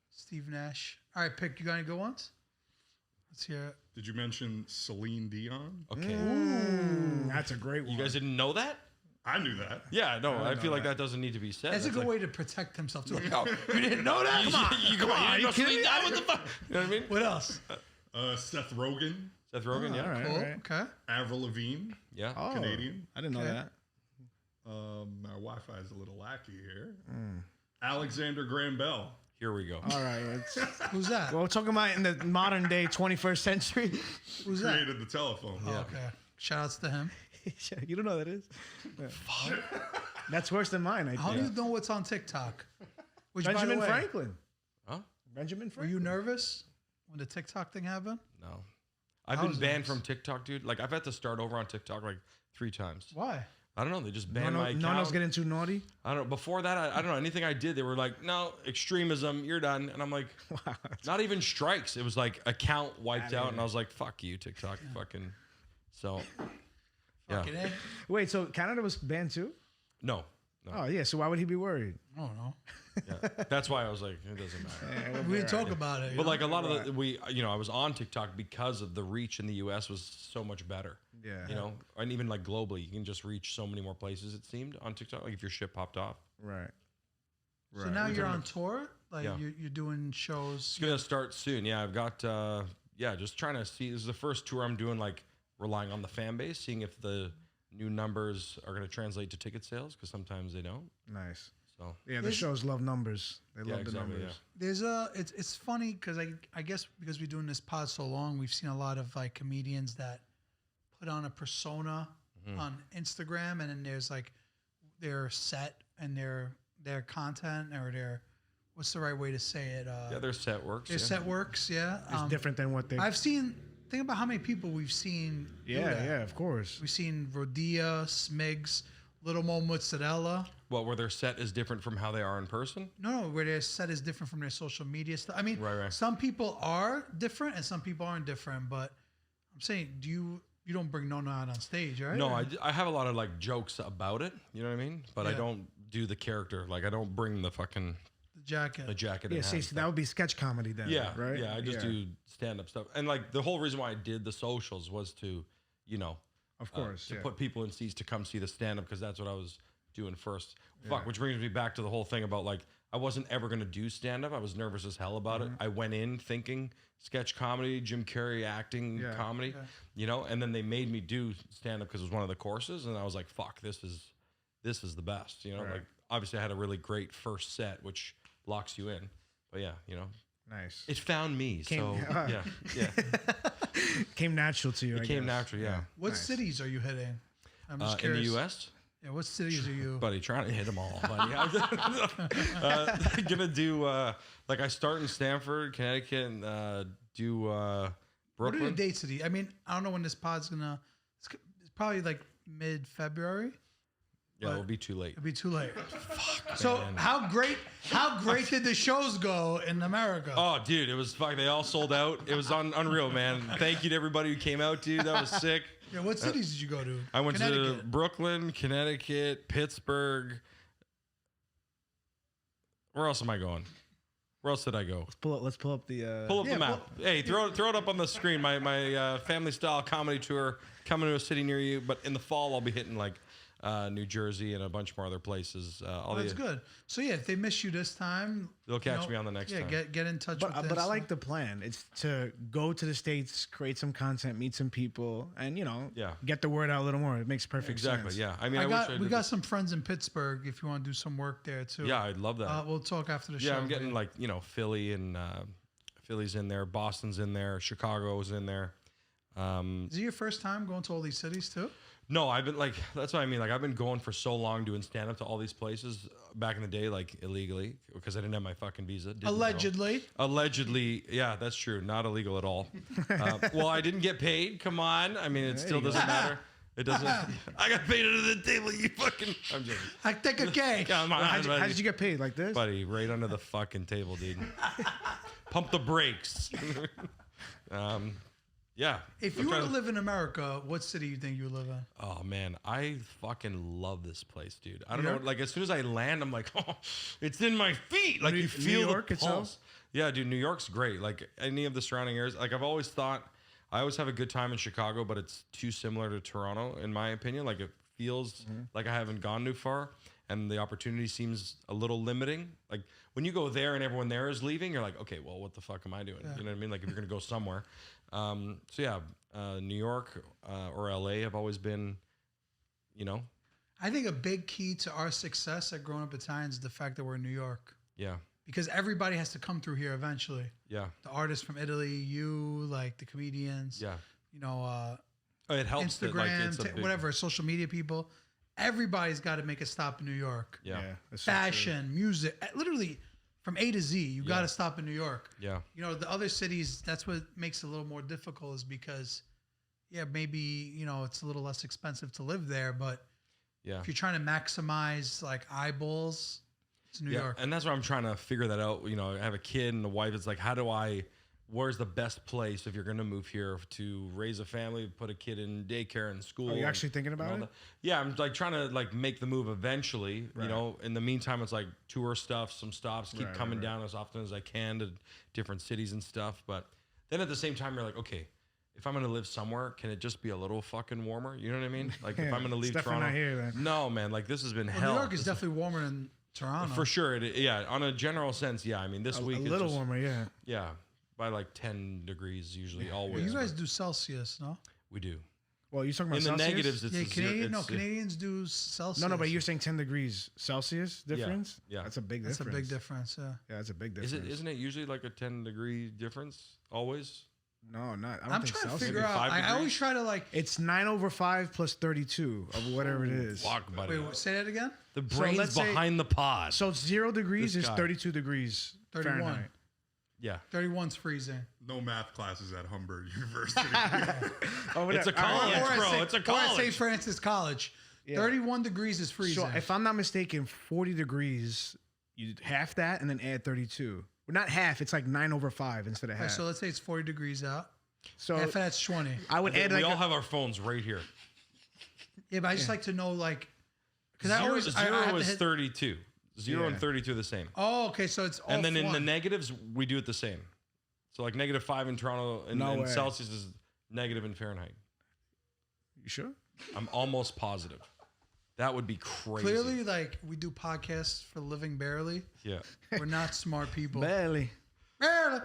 Steve Nash. All right, pick. You got any good ones? Let's hear it. Did you mention Celine Dion? Okay. That's a great one. You guys didn't know that? I knew that. Yeah, no, I feel like that doesn't need to be said. That's a good like, way to protect himself too. Like, oh, you didn't know that? Come on. You kidding me? What the fuck? You know what I mean? What else? Seth Rogen, Seth Rogen, yeah. all right. Cool. Okay. Avril Lavigne, Yeah. Oh, Canadian. I didn't know Okay. that. Our Wi-Fi is a little lackey here. Alexander Graham Bell. Here we go. All right. Who's that? Well, we're talking about in the modern day 21st century. Who's that? Created the telephone. Oh, okay. Shout outs to him. You don't know who that is? That's worse than mine, I How do think. you know what's on TikTok? Which, by the Benjamin way, Franklin. Huh? Benjamin Were Franklin. you nervous when the TikTok thing happened? No. I've How been was banned this? from TikTok, dude. Like, I've had to start over on TikTok like 3 times. Why? I don't know. They just banned my account. Nonno's getting too naughty? I don't know. Before that, I don't know. Anything I did, they were like, no, extremism, you're done. And I'm like, Wow. not even strikes. It was like account wiped out. And I was like, fuck you, TikTok. Fucking. So, yeah. Fucking A. Wait, so Canada was banned too? No. Oh, yeah. So why would he be worried? I don't know. Yeah. That's why I was like, it doesn't matter. We didn't talk about it. you But know? like a lot of I was on TikTok because of the reach in the US was so much better. Yeah. You know, and even like globally, you can just reach so many more places, it seemed, on TikTok. Like if your shit popped off. Right. So now you're on tour? Like Yeah. you're doing shows? It's going to start soon. Yeah, I've got, just trying to see. This is the first tour I'm doing, like relying on the fan base, seeing if the new numbers are going to translate to ticket sales, because sometimes they don't. Nice. So Yeah, the shows love numbers. They love the exactly, numbers. There's it's funny because I guess because we're doing this pod so long, we've seen a lot of like comedians that put on a persona on Instagram, and then there's like their set and their content or their, what's the right way to say it? yeah, their set works. Their set works, yeah. It's different than what they. I've seen. Think about how many people we've seen. do that. Yeah, of course. We've seen Rodia, Smigs, Little Mo Mozzarella. Well, where their set is different from how they are in person. No, where their set is different from their social media stuff. I mean, Right. some people are different and some people aren't different. But I'm saying, you don't bring Nonna out on stage, right? No, Or- I have a lot of like jokes about it. You know what I mean? But I Yeah. don't do the character. Like I don't bring the fucking the jacket. jacket. Yeah, and see, hat so and that would be sketch comedy then. Yeah, right. Yeah, I just do stand up stuff. And like the whole reason why I did the socials was to, Of course, to put people in seats to come see the stand up because that's what I was doing first. Fuck, which brings me back to the whole thing about like I wasn't ever gonna do stand up. I was nervous as hell about it. I went in thinking sketch comedy, Jim Carrey acting comedy, and then they made me do stand up because it was one of the courses, and I was like, fuck, this is the best. Like obviously I had a really great first set, which locks you in. But yeah, Nice. it found me. So yeah. Came natural to you. It came natural, yeah. What cities are you hitting? I'm just In the curious. U.S., Yeah, what cities are you? buddy, trying to hit them all, buddy. Gonna do like I start in Stamford, Connecticut, and do What are Brooklyn. the dates of the? I mean, I don't know when this pod's gonna. It's probably like mid-February. Yeah, it'll be too late. It'll be too late. So man. how great did the shows go in America? Oh, dude, it was fuck. They all sold out. It was unreal, man. Thank you to everybody who came out, dude. That was sick. Yeah, what cities did you go to? I went to Connecticut. Brooklyn, Connecticut, Pittsburgh. Where else am I going? Where else did I go? Let's pull up the. Pull up the map. Hey, throw it up on the screen. My family style comedy tour coming to a city near you. But in the fall, I'll be hitting like New Jersey and a bunch more other places. That's good. So yeah, if they miss you this time, They'll catch me on the next time. Yeah, get in touch with this. But I like the plan. It's to go to the States, create some content, meet some people, and get the word out a little more. It makes perfect sense. Exactly. Yeah. I mean, we got some friends in Pittsburgh. If you want to do some work there too. Yeah, I'd love that. We'll talk after the show. Yeah, I'm getting like Philly and Philly's in there, Boston's in there, Chicago's in there. Is it your first time going to all these cities too? No, I've been like, that's what I mean. Like I've been going for so long doing stand up to all these places back in the day, like illegally because I didn't have my fucking visa. Allegedly. Yeah, that's true. Not illegal at all. Well, I didn't get paid. Come on. I mean, it still doesn't matter. It doesn't. I got paid under the table. You fucking. I'm joking. I take a cake. Come on, How did you get paid like this? buddy? Right under the fucking table, dude. Pump the brakes. Yeah. If you were to live in America, what city you think you would live in? Oh man, I fucking love this place, dude. I don't New know. York? Like as soon as I land, I'm like, oh, it's in my feet. Like New- you feel New York the itself? pulse. Yeah, dude. New York's great. Like any of the surrounding areas. Like I've always thought, I always have a good time in Chicago, but it's too similar to Toronto, in my opinion. Like it feels like I haven't gone too far, and the opportunity seems a little limiting. Like when you go there and everyone there is leaving, you're like, okay, well, what the fuck am I doing? You know what I mean? Like if you're gonna go somewhere. So yeah, New York or LA have always been, I think a big key to our success at Growing Up Italian is the fact that we're in New York. Yeah. Because everybody has to come through here eventually. Yeah. The artists from Italy, you, like the comedians. Yeah. It helps that, like, Instagram, it's a big- whatever, social media people. Everybody's got to make a stop in New York. Yeah. that's so Fashion, music, literally from A to Z, you got to stop in New York. Yeah. The other cities, that's what makes it a little more difficult is because, maybe, it's a little less expensive to live there, but if you're trying to maximize like eyeballs, it's New York. And that's why I'm trying to figure that out. I have a kid and a wife. It's like, where's the best place if you're going to move here to raise a family, put a kid in daycare and school? Are you actually thinking about it? Yeah, I'm like trying to like make the move eventually. In the meantime, it's like tour stuff, some stops, keep coming down as often as I can to different cities and stuff. But then at the same time, you're like, okay, if I'm going to live somewhere, can it just be a little fucking warmer? You know what I mean? Like if I'm going to leave Toronto, not here, then. no, man, like this has been hell. New York is definitely warmer than Toronto. For sure. On a general sense, yeah. I mean, this week a it's little just, warmer, yeah. Yeah, by like 10 degrees usually always. You guys do Celsius, no? We do. Well, you're talking about In the Celsius? negatives, it's Yeah, a zero, Canadians do Celsius. No, but you're saying 10 degrees Celsius difference? yeah. That's a big That's difference. a big difference. Yeah. Yeah, that's a big difference. Isn't it usually like a 10-degree difference always? No, not. I don't I'm think trying to Celsius. figure Maybe out. 5 I always degrees? try to like. It's 9/5 plus 32 of whatever it is. Fuck, buddy. Wait, say that again. The So brain's let's say- behind the pod. So 0 degrees This is guy. 32 degrees 31. Fahrenheit. yeah. 31's freezing. No math classes at Humber University. Oh, It's a whatever. college, Or I bro. say- It's a Or I say college. Francis College. Yeah. 31 degrees is freezing. So if I'm not mistaken, 40 degrees, you half that and then add 32. Well, not half. It's like 9/5 instead of Okay, half. so let's say it's 40 degrees out. So Half of that's 20. I would add we like all have our phones right here. Yeah, but I just like to know like, because I Zero, always I zero have to is hit- 32. 0 Yeah. and 32 are the same. Oh, okay, so it's all And then in the one. negatives, we do it the same. So like -5 in Toronto and, No and way. Celsius is negative in Fahrenheit. You sure? I'm almost positive. That would be crazy. Clearly, like we do podcasts for living barely. Yeah. We're not smart people. Barely. Barely.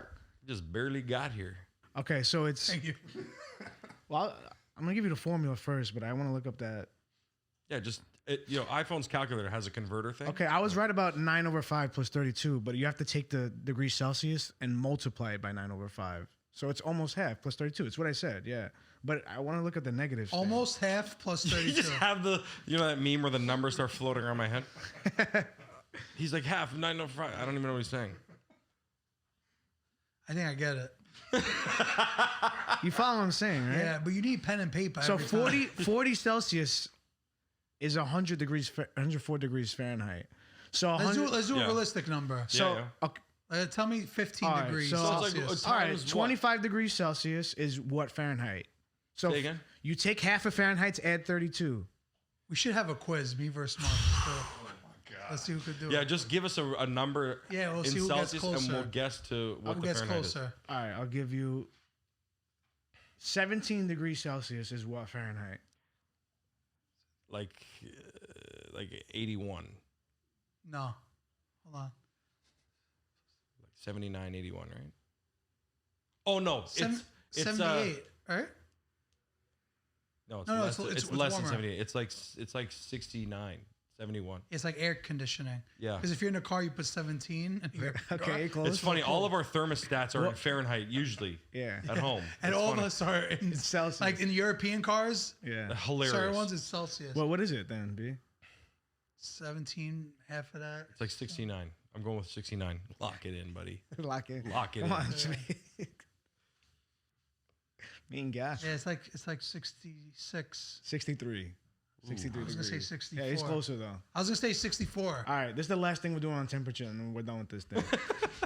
Just barely got here. Okay, so it's Thank you. well. I'm gonna give you the formula first, but I want to look up that. Yeah, just iPhone's calculator has a converter thing. Okay, I was right about 9/5 plus 32, but you have to take the degrees Celsius and multiply it by 9/5. So it's almost half plus 32. It's what I said, yeah. But I want to look at the negatives. thing. Almost half plus You 32. just have that meme where the numbers start floating around my head. He's like half 905. I don't even know what he's saying. I think I get it. You follow what I'm saying, right? Yeah, but you need pen and paper. So every time. 40 Celsius is 104 degrees Fahrenheit. So Let's do 100 a Yeah. realistic number. So Yeah. okay, Tell me 15 All right, degrees so- So it's Celsius. like all right, times what? 25 degrees Celsius is what Fahrenheit? So Say again? you take half of Fahrenheit, add 32. We should have a quiz, me versus Mark. Let's see who could do Yeah, it. just give us a number Yeah, we'll in see who gets Celsius and closer. we'll guess to what Who the gets Fahrenheit closer? All right, I'll give you 17 degrees Celsius is what Fahrenheit? is. Like 81. No. Hold on. Like 79, 81, right? Oh no, it's 78, right? no, it's No, less, it's it's less than warmer. 78. It's like 69, 71. It's like air conditioning. Yeah. Because if you're in a car, you put 17. And you're Okay, close. It's funny. All of our thermostats are in Fahrenheit usually. Yeah. At home. And It's all funny. of us are in Celsius. Like in European cars, Yeah. Hilarious. certain ones is Celsius. Well, what is it then, B? 17, half of that. It's like 69. I'm going with 69. Lock it in, buddy. Lock it. Lock it Come in. on, mean gosh. Yeah, it's like 66. 63. 63 I was gonna say degrees. 64. Yeah, he's closer though. I was gonna say 64. All right, this is the last thing we're doing on temperature, and then we're done with this thing.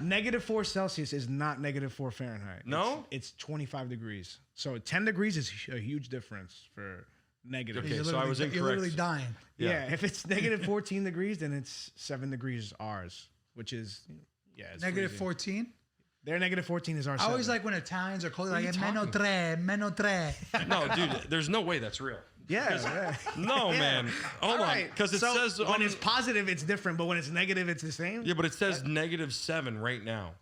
-4 Celsius is not -4 Fahrenheit. No? It's 25 degrees. So 10 degrees is a huge difference for negative. Okay, You're so I was literally- You're literally incorrect. dying. Yeah, if it's -14 degrees, then it's 7 degrees ours, which is it's Negative freezing. 14. Their -14 is our. I always 7. like when Italians are cold, What are like you meno talking tre, meno tre. No, dude, there's no way that's real. Yeah. No, Yeah. man. Hold All on. right, Because it so says when on, it's positive, it's different, but when it's negative, it's the same. yeah, but it says -7 right now.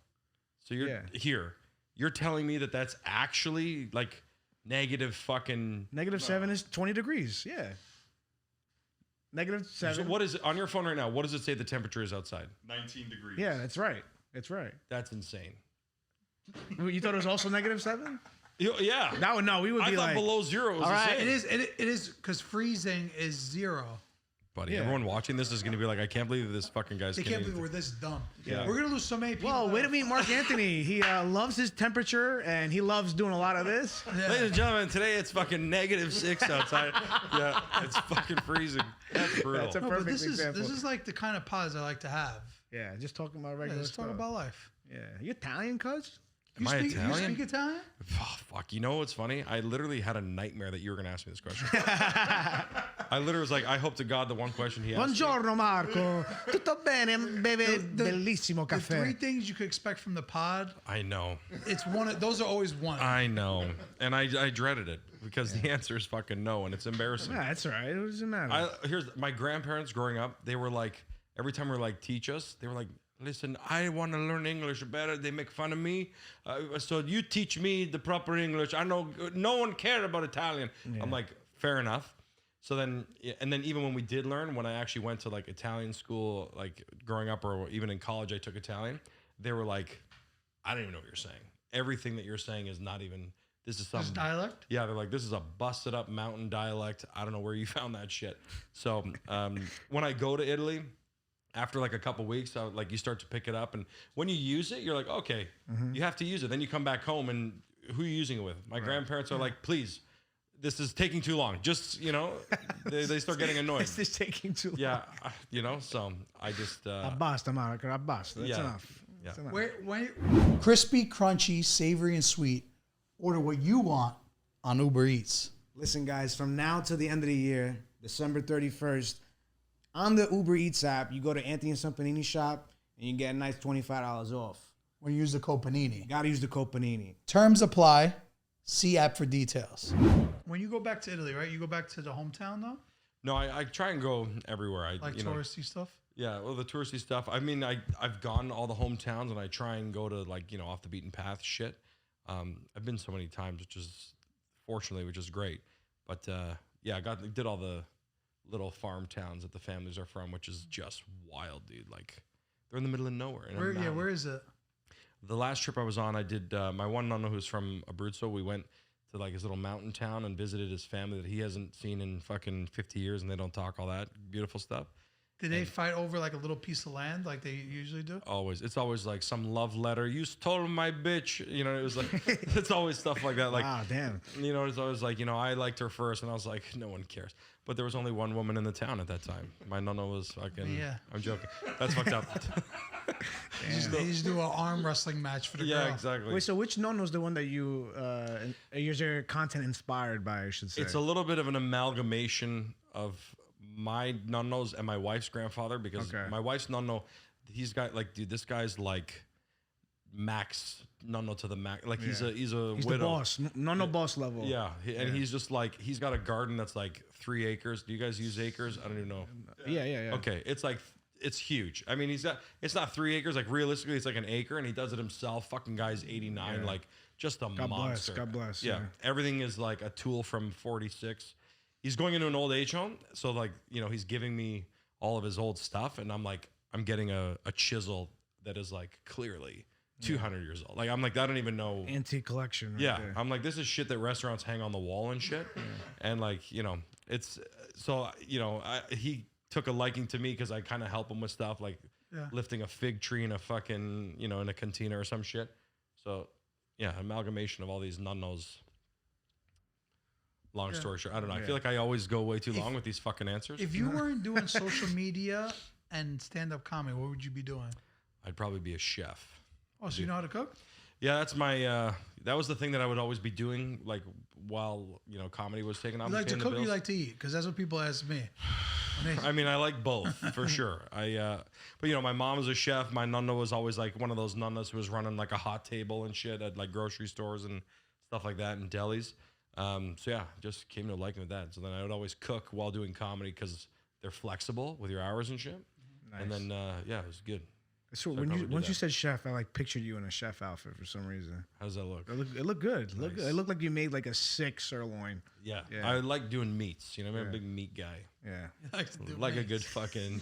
So you're Yeah. here. You're telling me that that's actually like negative fucking. -7 is 20 degrees. Yeah. -7. So what is it on your phone right now? What does it say the temperature is outside? 19 degrees. Yeah, that's right. That's right. That's insane. You thought it was also -7? Yeah. No, we would I be thought like below 0 was all the right, same. It is because freezing is 0. Buddy, Yeah. everyone watching this is going to be like, I can't believe this fucking guy's They can't Canadian. believe we're this dumb. Yeah. We're gonna lose so many people. Whoa, way to meet Marc Anthony. He loves his temperature and he loves doing a lot of this. Yeah. Ladies and gentlemen, today it's fucking -6 outside. Yeah, it's fucking freezing. That's brutal. That's a No, but perfect example. this is like the kind of pods I like to have. Yeah, just talking about Yeah, regular let's talk stuff. about life. Yeah, you Italian, cuz? Am I You Italian? speak Italian? Oh, fuck. You know what's funny? I literally had a nightmare that you were going to ask me this question. I literally was like, I hope to God the one question he asked me. Buongiorno Marco. Tutto bene? Beve bellissimo The three caffè. things you could expect from the pod, I know. it's one. Those are always one. I know. And I dreaded it because the answer is fucking no, and it's embarrassing. Yeah, that's all right. It doesn't matter. Here's my grandparents growing up, they were like, every time we were like, teach us, they were like, listen, I want to learn English better. They make fun of me. So you teach me the proper English. I know no one cared about Italian. I'm like, fair enough. So then, and then even when we did learn, when I actually went to like Italian school, like growing up or even in college, I took Italian. They were like, I don't even know what you're saying. Everything that you're saying is not even, this is some This dialect? Yeah, they're like, this is a busted up mountain dialect. I don't know where you found that shit. So when I go to Italy, after like a couple weeks, like you start to pick it up. And when you use it, you're like, okay, you have to use it. Then you come back home and who are you using it with? My grandparents are like, please, this is taking too long. Just, you know, they start getting annoyed. This is taking too long. Yeah, you know, so I just... Basta, Marco, basta. That's enough. Yeah. That's enough. Crispy, crunchy, savory, and sweet. Order what you want on Uber Eats. Listen, guys, from now till the end of the year, December 31st, on the Uber Eats app, you go to Anthony and Son Panini shop, and you get a nice $25 off. When you use the code Panini. You got to use the code Panini. Terms apply. See app for details. When you go back to Italy, right? You go back to the hometown, though? No, I try and go everywhere. Like touristy stuff? Yeah, well, the touristy stuff. I mean, I've gone to all the hometowns, and I try and go to, like, you know, off the beaten path shit. I've been so many times, which is great. But, yeah, did all the little farm towns that the families are from, which is just wild, dude. Like, they're in the middle of nowhere. Where is it? The last trip I was on, I did my one Nonno who's from Abruzzo. We went to like his little mountain town and visited his family that he hasn't seen in fucking 50 years, and they don't talk all that beautiful stuff. Did they fight over like a little piece of land like they usually do? Always. It's always like some love letter. You stole my bitch. You know, it was like, it's always stuff like that. Like, wow, damn. You know, it's always like, you know, I liked her first, and I was like, no one cares. But there was only one woman in the town at that time. My Nonno was fucking, I'm joking. That's fucked up. They just do an arm wrestling match for the girl. Yeah, exactly. Wait, so which Nonno's the one that you, is your content inspired by, I should say? It's a little bit of an amalgamation of my Nonnos and my wife's grandfather, because my wife's Nonno, he's got like, dude, this guy's like max Nonno to the max. Like he's a widow. The boss, Nonno boss level. Yeah, and he's just like, he's got a garden that's like 3 acres. Do you guys use acres? I don't even know. Yeah. Okay, it's like, it's huge. I mean, it's not 3 acres. Like realistically, it's like an acre, and he does it himself. Fucking guy's 89, like just a monster. God bless. Yeah, everything is like a tool from 46. He's going into an old age home, so like, you know, he's giving me all of his old stuff, and I'm like, I'm getting a chisel that is like clearly 200 years old. Like, I'm like, I don't even know. Antique collection. Right there. I'm like, this is shit that restaurants hang on the wall and shit. And like, you know, it's so, you know, he took a liking to me because I kind of help him with stuff like lifting a fig tree in a fucking, you know, in a cantina or some shit. So yeah, amalgamation of all these Nonnos. Long story short, I don't know. I feel like I always go way too long with these fucking answers. If you weren't doing social media and stand-up comedy, what would you be doing? I'd probably be a chef. Oh, so you know how to cook? Yeah, that's my. That was the thing that I would always be doing, like while, you know, comedy was taking off. You like to cook, or you like to eat? Because that's what people ask me. I mean, I like both for sure. But you know, my mom was a chef. My Nonna was always like one of those nonnas who was running like a hot table and shit at like grocery stores and stuff like that and delis. So yeah, just came to liking with that. So then I would always cook while doing comedy because they're flexible with your hours and shit. Nice. And then yeah, it was good. So once you said chef, I like pictured you in a chef outfit for some reason. How does that look? It looked good. Nice. It looked like you made like a sick sirloin. Yeah. I like doing meats. You know, I'm a big meat guy. Yeah, like a good fucking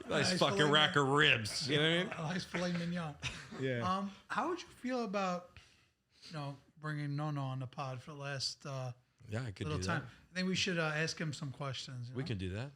nice fucking rack of ribs. You know what I mean? A nice filet mignon. Yeah. How would you feel about, you know, bringing Nonno on the pod for the last I could little do time? that. I think we should ask him some questions. We can do that.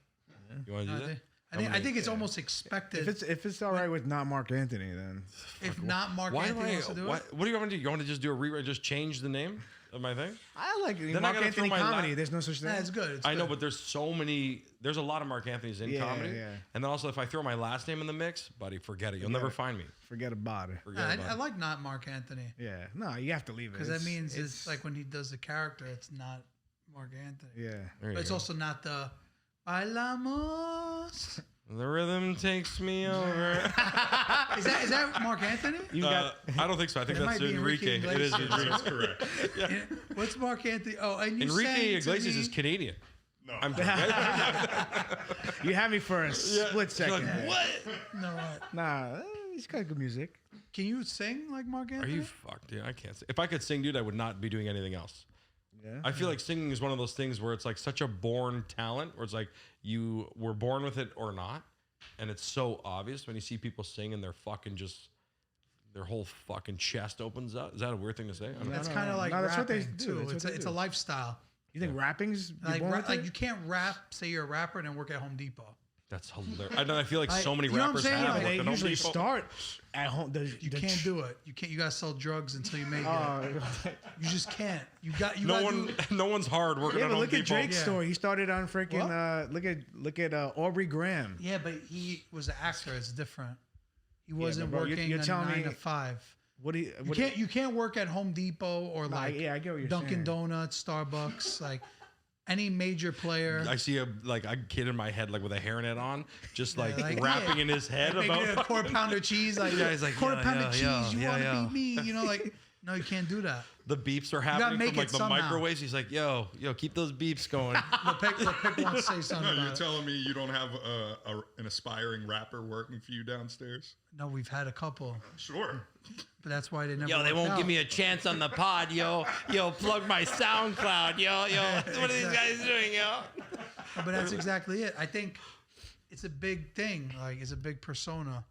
You want to do that? I think it's almost expected. If it's all right with not Marc Anthony, then if not Marc Anthony wants to do it. What do you want to do? You want to just do a rewrite? Just change the name of my thing? I like Then Marc Anthony comedy. There's no such thing. Yeah, it's good. I know, but there's so many. There's a lot of Marc Anthonys in comedy. Yeah. And then also, if I throw my last name in the mix, buddy, forget it. You'll never find me. Forget about it. I like not Marc Anthony. Yeah. No, you have to leave it. Because that means it's like when he does the character, it's not Marc Anthony. Yeah. But it's also not the Bailamos. The rhythm takes me over. Is that Marc Anthony? I don't think so. I think that's Enrique. It is Enrique. That's correct. Yeah. What's Marc Anthony? Oh, and you Enrique Iglesias is Canadian. No. I'm You had me for a split second. You're like, what? No, what? Nah, He's got good music. Can you sing like Marc Are Anthony? you fucked, dude? I can't sing. If I could sing, dude, I would not be doing anything else. Yeah. I feel like singing is one of those things where it's like such a born talent, where it's like you were born with it or not, and it's so obvious when you see people sing and they're fucking just their whole fucking chest opens up. Is that a weird thing to say? I don't know. That's kind of like that's what they rapping do. too. That's what It's they it's do. a lifestyle. You think rapping's Like, born with like it? you can't rap, say you're a rapper, and then work at Home Depot. That's hilarious. I know. I feel like Like, so many you know what I'm rappers saying? have. Like, worked They at Home usually Depot. start at home. You can't do it. You can't. You gotta sell drugs until you make it. Oh, You just can't. You got. You No gotta one, do, no one's hard working yeah, at but Home look at Depot. Drake's Yeah. story. He started on freaking. Look at Aubrey Graham. Yeah, but he was an actor. It's different. He wasn't bro, you're- working you're a telling 9 me- to 5. What do you? You can't work at Home Depot or Nah, like yeah, I get what you're Dunkin' saying. Donuts, Starbucks, like any major player. I see a kid in my head like with a hairnet on, just like, like, rapping yeah. in his head Like making about a quarter pounder cheese, like, Yeah, he's like, quarter yeah, pounder yeah, cheese. yeah, You yeah, want to yeah. be me? You know, like no, you can't do that. the beeps are gotta happening make from like it the somehow. microwaves. He's like, yo, keep those beeps going. LePic wants to say something No, you're about it. telling me you don't have an aspiring rapper working for you downstairs? No, we've had a couple, Sure. but that's why they never. Yo, they worked won't out. give me a chance on the pod, yo. Yo, plug my SoundCloud, yo. What are these guys doing, yo? But that's exactly it. I think it's a big thing. Like, it's a big persona.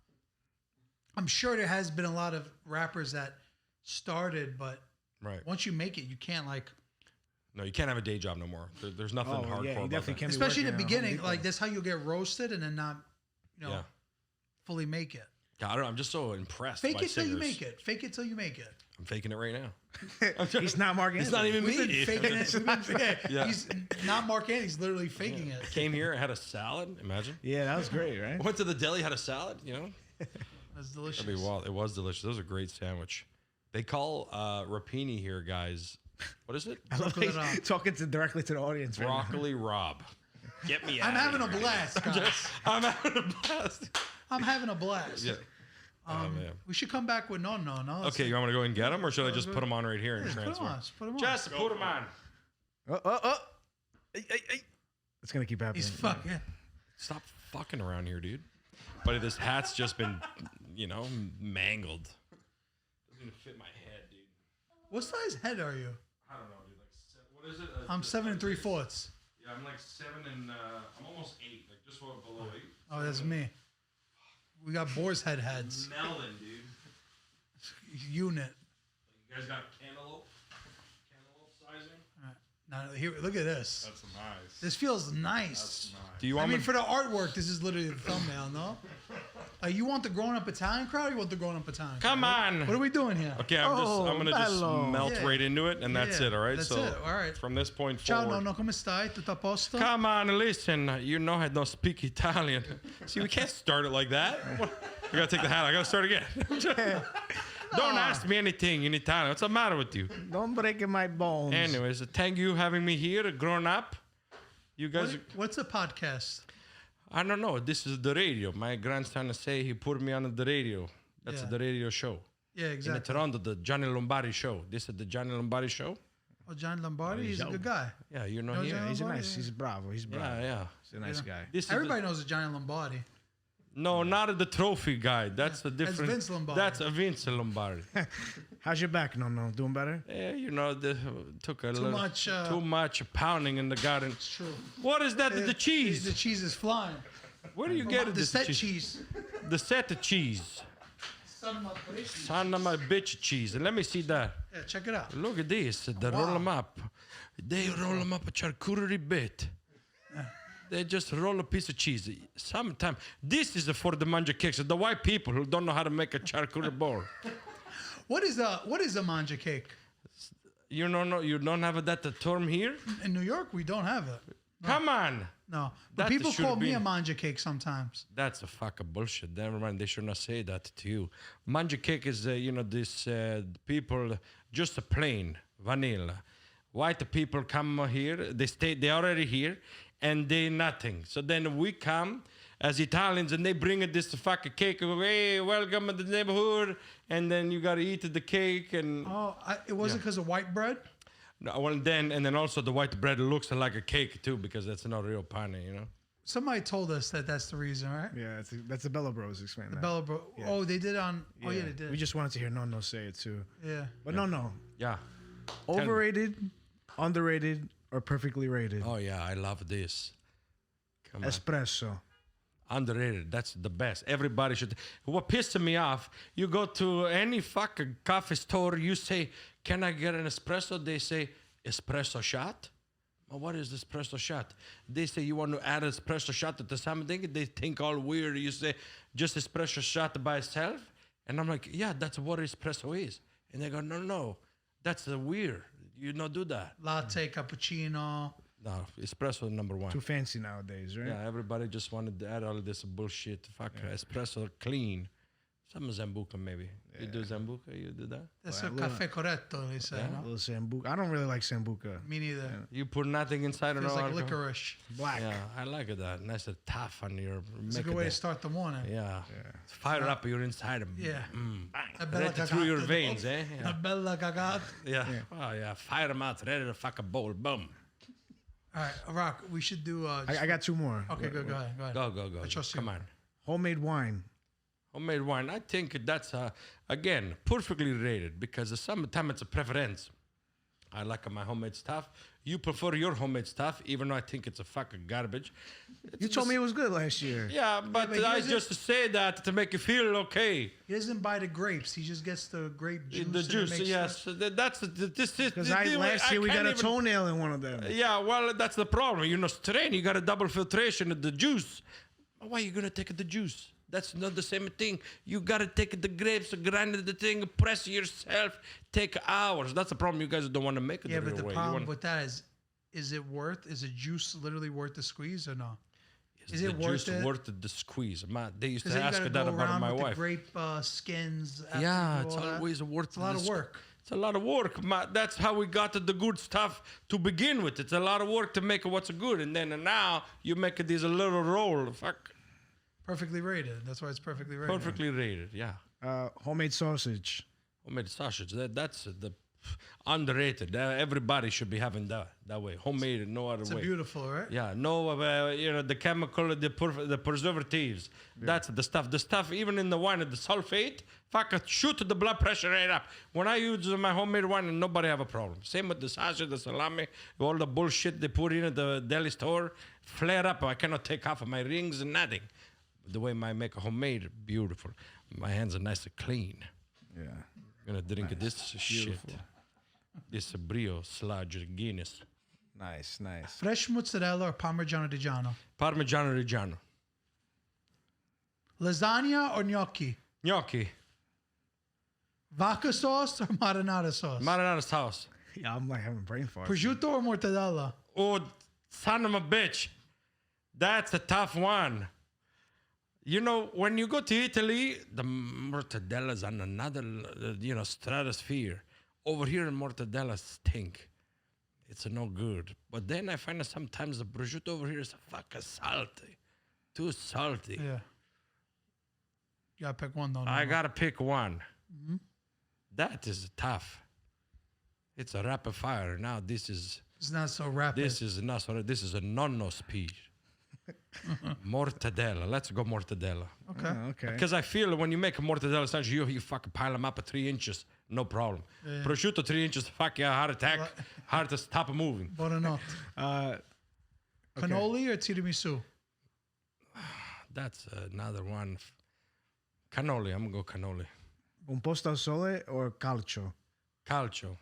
I'm sure there has been a lot of rappers that started, but Right. once you make it, you can't like. No, you can't have a day job no more. There's nothing Oh, hardcore yeah, you about definitely that. can't. be Especially in the working at Home beginning, Depot. like that's how you'll get roasted and then not, Yeah. fully make it. God, I don't know, I'm just so impressed Fake by it till you singers. make it. Fake it till you make it. I'm faking it right now. He's not Marc Anthony. It's not even We've been me. faking it. Yeah. He's not Marc Anthony. He's literally faking it. Came here, had a salad. Imagine. Yeah, that was great, right? Went to the deli, had a salad. You know. That's delicious. That'd be wild. It was delicious. That was a great sandwich. They call rapini here, guys. What is it? I love Broccoli how Rob. he's talking directly to the audience. Right now. Broccoli Rob. Get me out. I'm having a blast, guys. I'm having a blast. I'm having a blast. Yeah. Oh, man. We should come back with Nonno. No. Okay, you want me to go and get them, or should I just put them on right here and Put transfer? them on. Just put them on. Just put them on. Oh. Hey. It's gonna keep happening. He's fucking. Stop fucking around here, dude. Buddy, this hat's just been, mangled. Doesn't even fit my head, dude. What size head are you? I don't know, dude. What is it? I'm 7 3/4. Yeah, I'm like 7 and I'm almost 8, like just below 8. Oh, that's me. We got boar's heads. Melon, dude. Unit. You guys got cantaloupe sizing? Now here, look at this. That's nice. This feels nice. Do you I want mean, me? for the artwork, this is literally the thumbnail, no? Like, you want the grown-up Italian crowd? Or you want the grown-up Italian? Come crowd? on. What are we doing here? Okay, I'm gonna just bello. melt Yeah. right into it, and that's Yeah, it. All right. that's so it, all right. from this point Ciao, forward. Nonno, come stai? Tutto a posto? Come on, listen. You know I don't speak Italian. See, we can't start it like that. I gotta take the hat. I gotta start again. Don't ask me anything in Italian. What's the matter with you? Don't break my bones. Anyways, thank you having me here, grown up. You guys, What's a podcast? I don't know. This is the radio. My grandson say he put me on the radio. That's Yeah. the radio show. Yeah, In exactly. Toronto, the Johnny Lombardi show. This is the Johnny Lombardi show. Oh, John Lombardi, he's a good guy. Yeah, you're not No, here. John- He's a Lombardi, nice. yeah. He's bravo. He's bravo. Yeah. He's a nice guy. This is Everybody knows a Johnny Lombardi. no, not the trophy guy. That's the That's different. Vince Lombardi. That's a Vince Lombardi. How's your back? No. Doing better? Yeah, took a little much, too much pounding in the garden. It's true. What is that? The cheese. The cheese is flying. Where do you get it? The this set cheese. The set cheese. Son of a bitch. Son of my bitch cheese. Let me see that. Yeah, check it out. Look at this. They roll them up. They roll them up a charcuterie bit. They just roll a piece of cheese. Sometimes this is for the manja cakes. The white people who don't know how to make a charcuterie board. What is a manja cake? You don't have that term here. In New York, we don't have it. Come on. No, but That people should call me be- a manja cake sometimes. That's a fucking bullshit. Never mind. They should not say that to you. Manja cake is, this people just a plain vanilla. White people come here. They already here, and they nothing. So then we come as Italians, and they bring this fucking cake. Hey, welcome to the neighborhood, and then you gotta eat the cake and. Oh, it wasn't because of white bread. No, well, then also the white bread looks like a cake too, because that's not real pane, Somebody told us that that's the reason, right? Yeah, that's the Bella Bros explaining The that. Bella Bro. Yeah. Oh, they did on. Oh yeah, they did. We just wanted to hear Nonno say it too. Yeah. But no. Yeah. Overrated, underrated, or perfectly rated? Oh yeah, I love this. Come on. Espresso. Underrated. That's the best. Everybody should. What pisses me off, you go to any fucking coffee store, you say, "Can I get an espresso?" They say, "Espresso shot." Well, what is espresso shot? They say you want to add espresso shot to something. They think all weird. You say just espresso shot by itself, and I'm like, yeah, that's what espresso is. And they go, no, that's weird. You don't do that. Latte, cappuccino. No, espresso number one. Too fancy nowadays, right? Yeah, everybody just wanted to add all of this bullshit. Fuck espresso clean. Some Zambuca maybe. You do Zambuca? You do that? That's a cafe corretto, they say. A No? little sambuca. I don't really like sambuca. Me neither. You put nothing inside Feels of like alcohol? licorice. Black. Yeah, I like that. Nice and tough on your. It's a good way to start the morning. Yeah. Fire up your inside. Yeah. Bang. bella Right through your cagata. veins, eh? Una Yeah. bella cagata. Yeah. Oh, yeah. Fire them out. Ready to fuck a bowl. Boom. All right, Rock, we should do. I got two more. Okay, good. Go ahead. Go. I trust you. Come on. Homemade wine. Homemade wine. I think that's, again, perfectly rated because sometimes it's a preference. I like my homemade stuff. You prefer your homemade stuff, even though I think it's a fucking garbage. You told me it was good last year. Yeah, but but he I doesn't- just say that to make you feel okay. He doesn't buy the grapes. He just gets the grape juice. The and it juice, makes yes. That's this is Because last year we got a toenail in one of them. Yeah, well, that's the problem. You know, strain. You got a double filtration of the juice. Why are you gonna take the juice? That's not the same thing. You gotta take the grapes, grind the thing, press yourself. Take hours. That's the problem. You guys don't want to make it. Yeah, the but real the way. problem with that is it worth? Is the juice literally worth the squeeze or no? Is the it worth juice it? worth the squeeze? They used Because to you ask gotta that go about around my with wife. the grape skins. after Yeah, you do it's all that. always worth. It's a lot of work. It's a lot of work. That's how we got the good stuff to begin with. It's a lot of work to make what's good, and then now you make it this little roll. Fuck. Perfectly rated. That's why it's perfectly rated. Perfectly rated. Yeah. Homemade sausage. Homemade sausage. That's the underrated. Everybody should be having that way. Homemade, no other It's way. beautiful, right? Yeah, no, the chemical, the preservatives. That's the stuff. The stuff, even in the wine, the sulfate, fuck, shoot the blood pressure right up. When I use my homemade wine, and nobody have a problem. Same with the sausage, the salami, all the bullshit they put in at the deli store, flare up. I cannot take off of my rings and nothing. The way I make a homemade, beautiful. My hands are nice and clean. Yeah. I'm gonna drink this shit. This brio sludge Guinness. Nice. Fresh mozzarella or Parmigiano Reggiano? Parmigiano Reggiano. Lasagna or gnocchi? Gnocchi. Vodka sauce or marinara sauce? Marinara sauce. Yeah, I'm like having brain fart. Prosciutto or mortadella? Oh, son of a bitch. That's a tough one. You know, when you go to Italy, the mortadella's on another, stratosphere. Over here, mortadella stink. It's no good. But then I find that sometimes the prosciutto over here is fucking salty. Too salty. Yeah. You gotta pick one though. I Nonno. gotta pick one. That is tough. It's a rapid fire. Now this is It's not so rapid. this is not sorry. This is a Nonno speech. Mortadella. Let's go mortadella. Okay. Okay. Because I feel when you make a mortadella sandwich, you fucking pile them up at 3 inches, no problem. Prosciutto 3 inches, fuck yeah, heart attack, heart to stop moving. Buonanotte. Cannoli or tiramisu? That's another one. Cannoli. I'm gonna go cannoli. Un posto al sole or calcio? Calcio.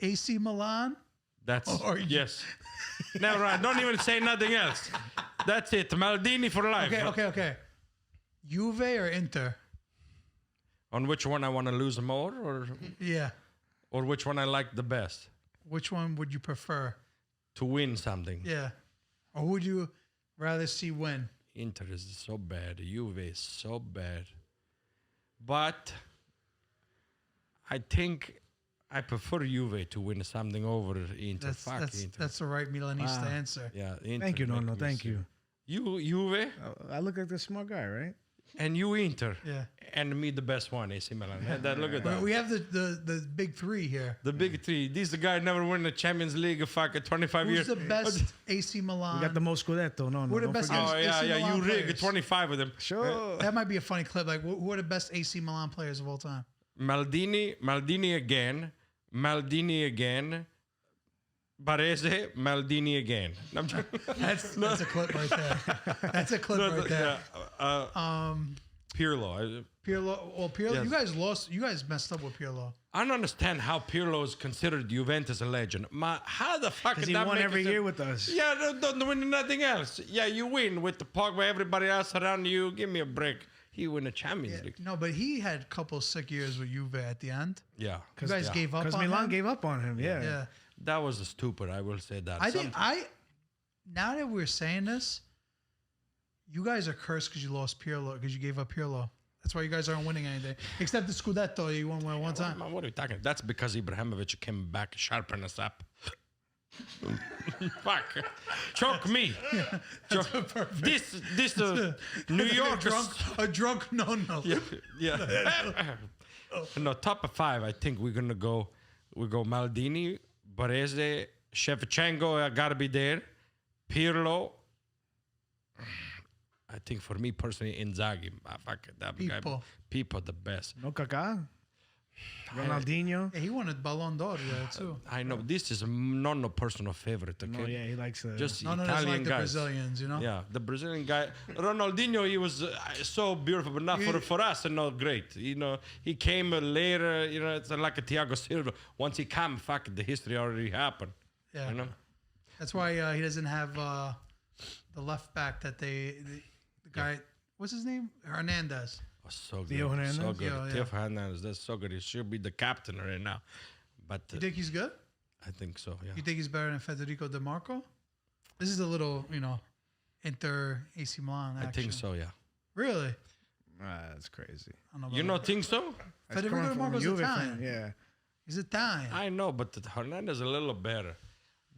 AC Milan? That's Or you- yes. Never mind. Don't even say nothing else. That's it. Maldini for life. Okay. Juve or Inter? On which one I want to lose more, Yeah. or which one I like the best Which one would you prefer? to win something. Yeah. Or who would you rather see win? Inter is so bad. Juve is so bad. But I think I prefer Juve to win something over Inter. Fuck Inter. That's the right Milanista answer. Yeah, Inter Thank you, make Nonno. me Thank sick. you. Juve? I look like the smart guy, right? and you Inter. Yeah. And me the best one, AC Milan. Look at that. We have the big three here. The big three. This the guy never won the Champions League fucking 25 Who's years. the best AC Milan? We got the most Scudetto. No, Who are the don't best forget. Oh, yeah, AC yeah. Milan You rig players? 25 with him. Sure. That might be a funny clip. Like, who are the best AC Milan players of all time? Maldini again. Barese, Maldini again. No, I'm joking. That's a clip right there. That's a clip right there. Pirlo. Pirlo. Well, Pirlo. Yes. You guys messed up with Pirlo. I don't understand how Pirlo is considered Juventus a legend. How the fuck Because did he that won make every it year with us. Yeah, don't win nothing else. Yeah, you win with the Pogba, everybody else around you. Give me a break. He win the Champions League. No, but he had a couple sick years with Juve at the end. Yeah. You guys gave up on Because Milan him? gave up on him. Yeah. Yeah. That was stupid. I will say that. Now that we're saying this, you guys are cursed because you lost Pirlo, because you gave up Pirlo. That's why you guys aren't winning anything. Except the Scudetto, you won one time. What are you talking? That's because Ibrahimovic came back, sharpen us up. Fuck. Choke me. This New York a drunk Nonno. Yeah. No, top 5. I think we're gonna go. We go Maldini, Barese, Shevchenko. Gotta be there. Pirlo. I think for me personally, Inzaghi. Fuck it, that guy. People the best. No Kaká. Ronaldinho. Yeah, he won a Ballon d'Or too. I know this is a Nonno personal favorite. Okay. No, yeah, he likes just Nonno doesn't Italian like the guys. Brazilians, you know. Yeah, the Brazilian guy, Ronaldinho. He was so beautiful, but not for us, and not great. You know, he came later. You know, it's like a Thiago Silva. Once he came, fuck, the history already happened. Yeah, you know. That's why he doesn't have the left back that the guy. What's his name? Hernandez. Oh, so good. Theo Hernandez? So good. Yeah, Theo Hernandez. That's so good. He should be the captain right now. But You think he's good? I think so. Yeah. You think he's better than Federico De Marco? This is a little, Inter AC Milan action. I think so. Yeah. Really? That's crazy. I don't know about You that. don't think so? Federico De Marco's Juve Italian. fan, yeah. He's Italian. I know, but Hernandez is a little better.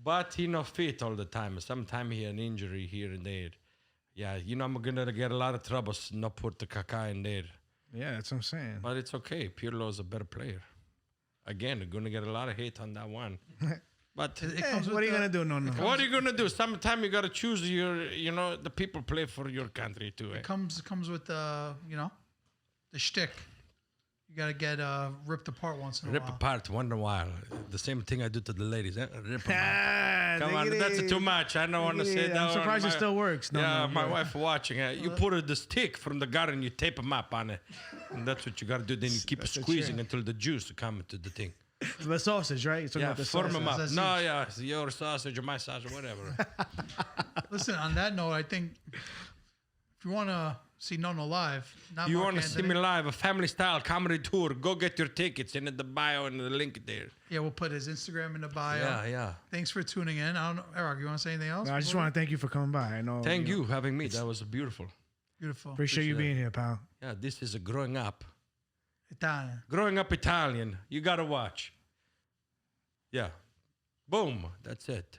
But he not fit all the time. Sometimes he an injury here and there. Yeah, I'm gonna get a lot of troubles not put the Kaká in there. Yeah, that's what I'm saying. But it's okay. Pirlo is a better player. Again, you're gonna get a lot of hate on that one. But What are you going to do? No. what are you gonna do? Sometimes you gotta choose the people play for your country too. It comes with the shtick. You gotta get ripped apart once in a Rip while. apart once in a while. The same thing I do to the ladies. Rip them apart. Come on, that's too much. I don't want to say that. I'm surprised it still works. My wife watching. You put the stick from the garden, you tape them up on it. And that's what you got to do. Then you keep squeezing until the juice come to the thing. The sausage, right? You're talking about the form them up. Sausage. No, yeah, it's your sausage or my sausage, whatever. Listen, on that note, I think if you want to see Nonno live, not You Marc want to see Anthony. me live, a family style comedy tour, go get your tickets in the bio and the link there. Yeah, we'll put his Instagram in the bio. Yeah. Thanks for tuning in. I don't know, Eric, you want to say anything else? No, I just want to thank you for coming by. I know. Thank you having me. That was beautiful. Beautiful. Appreciate you being here, pal. Yeah, this is a growing up. Italian. Growing up Italian. You got to watch. Yeah. Boom. That's it.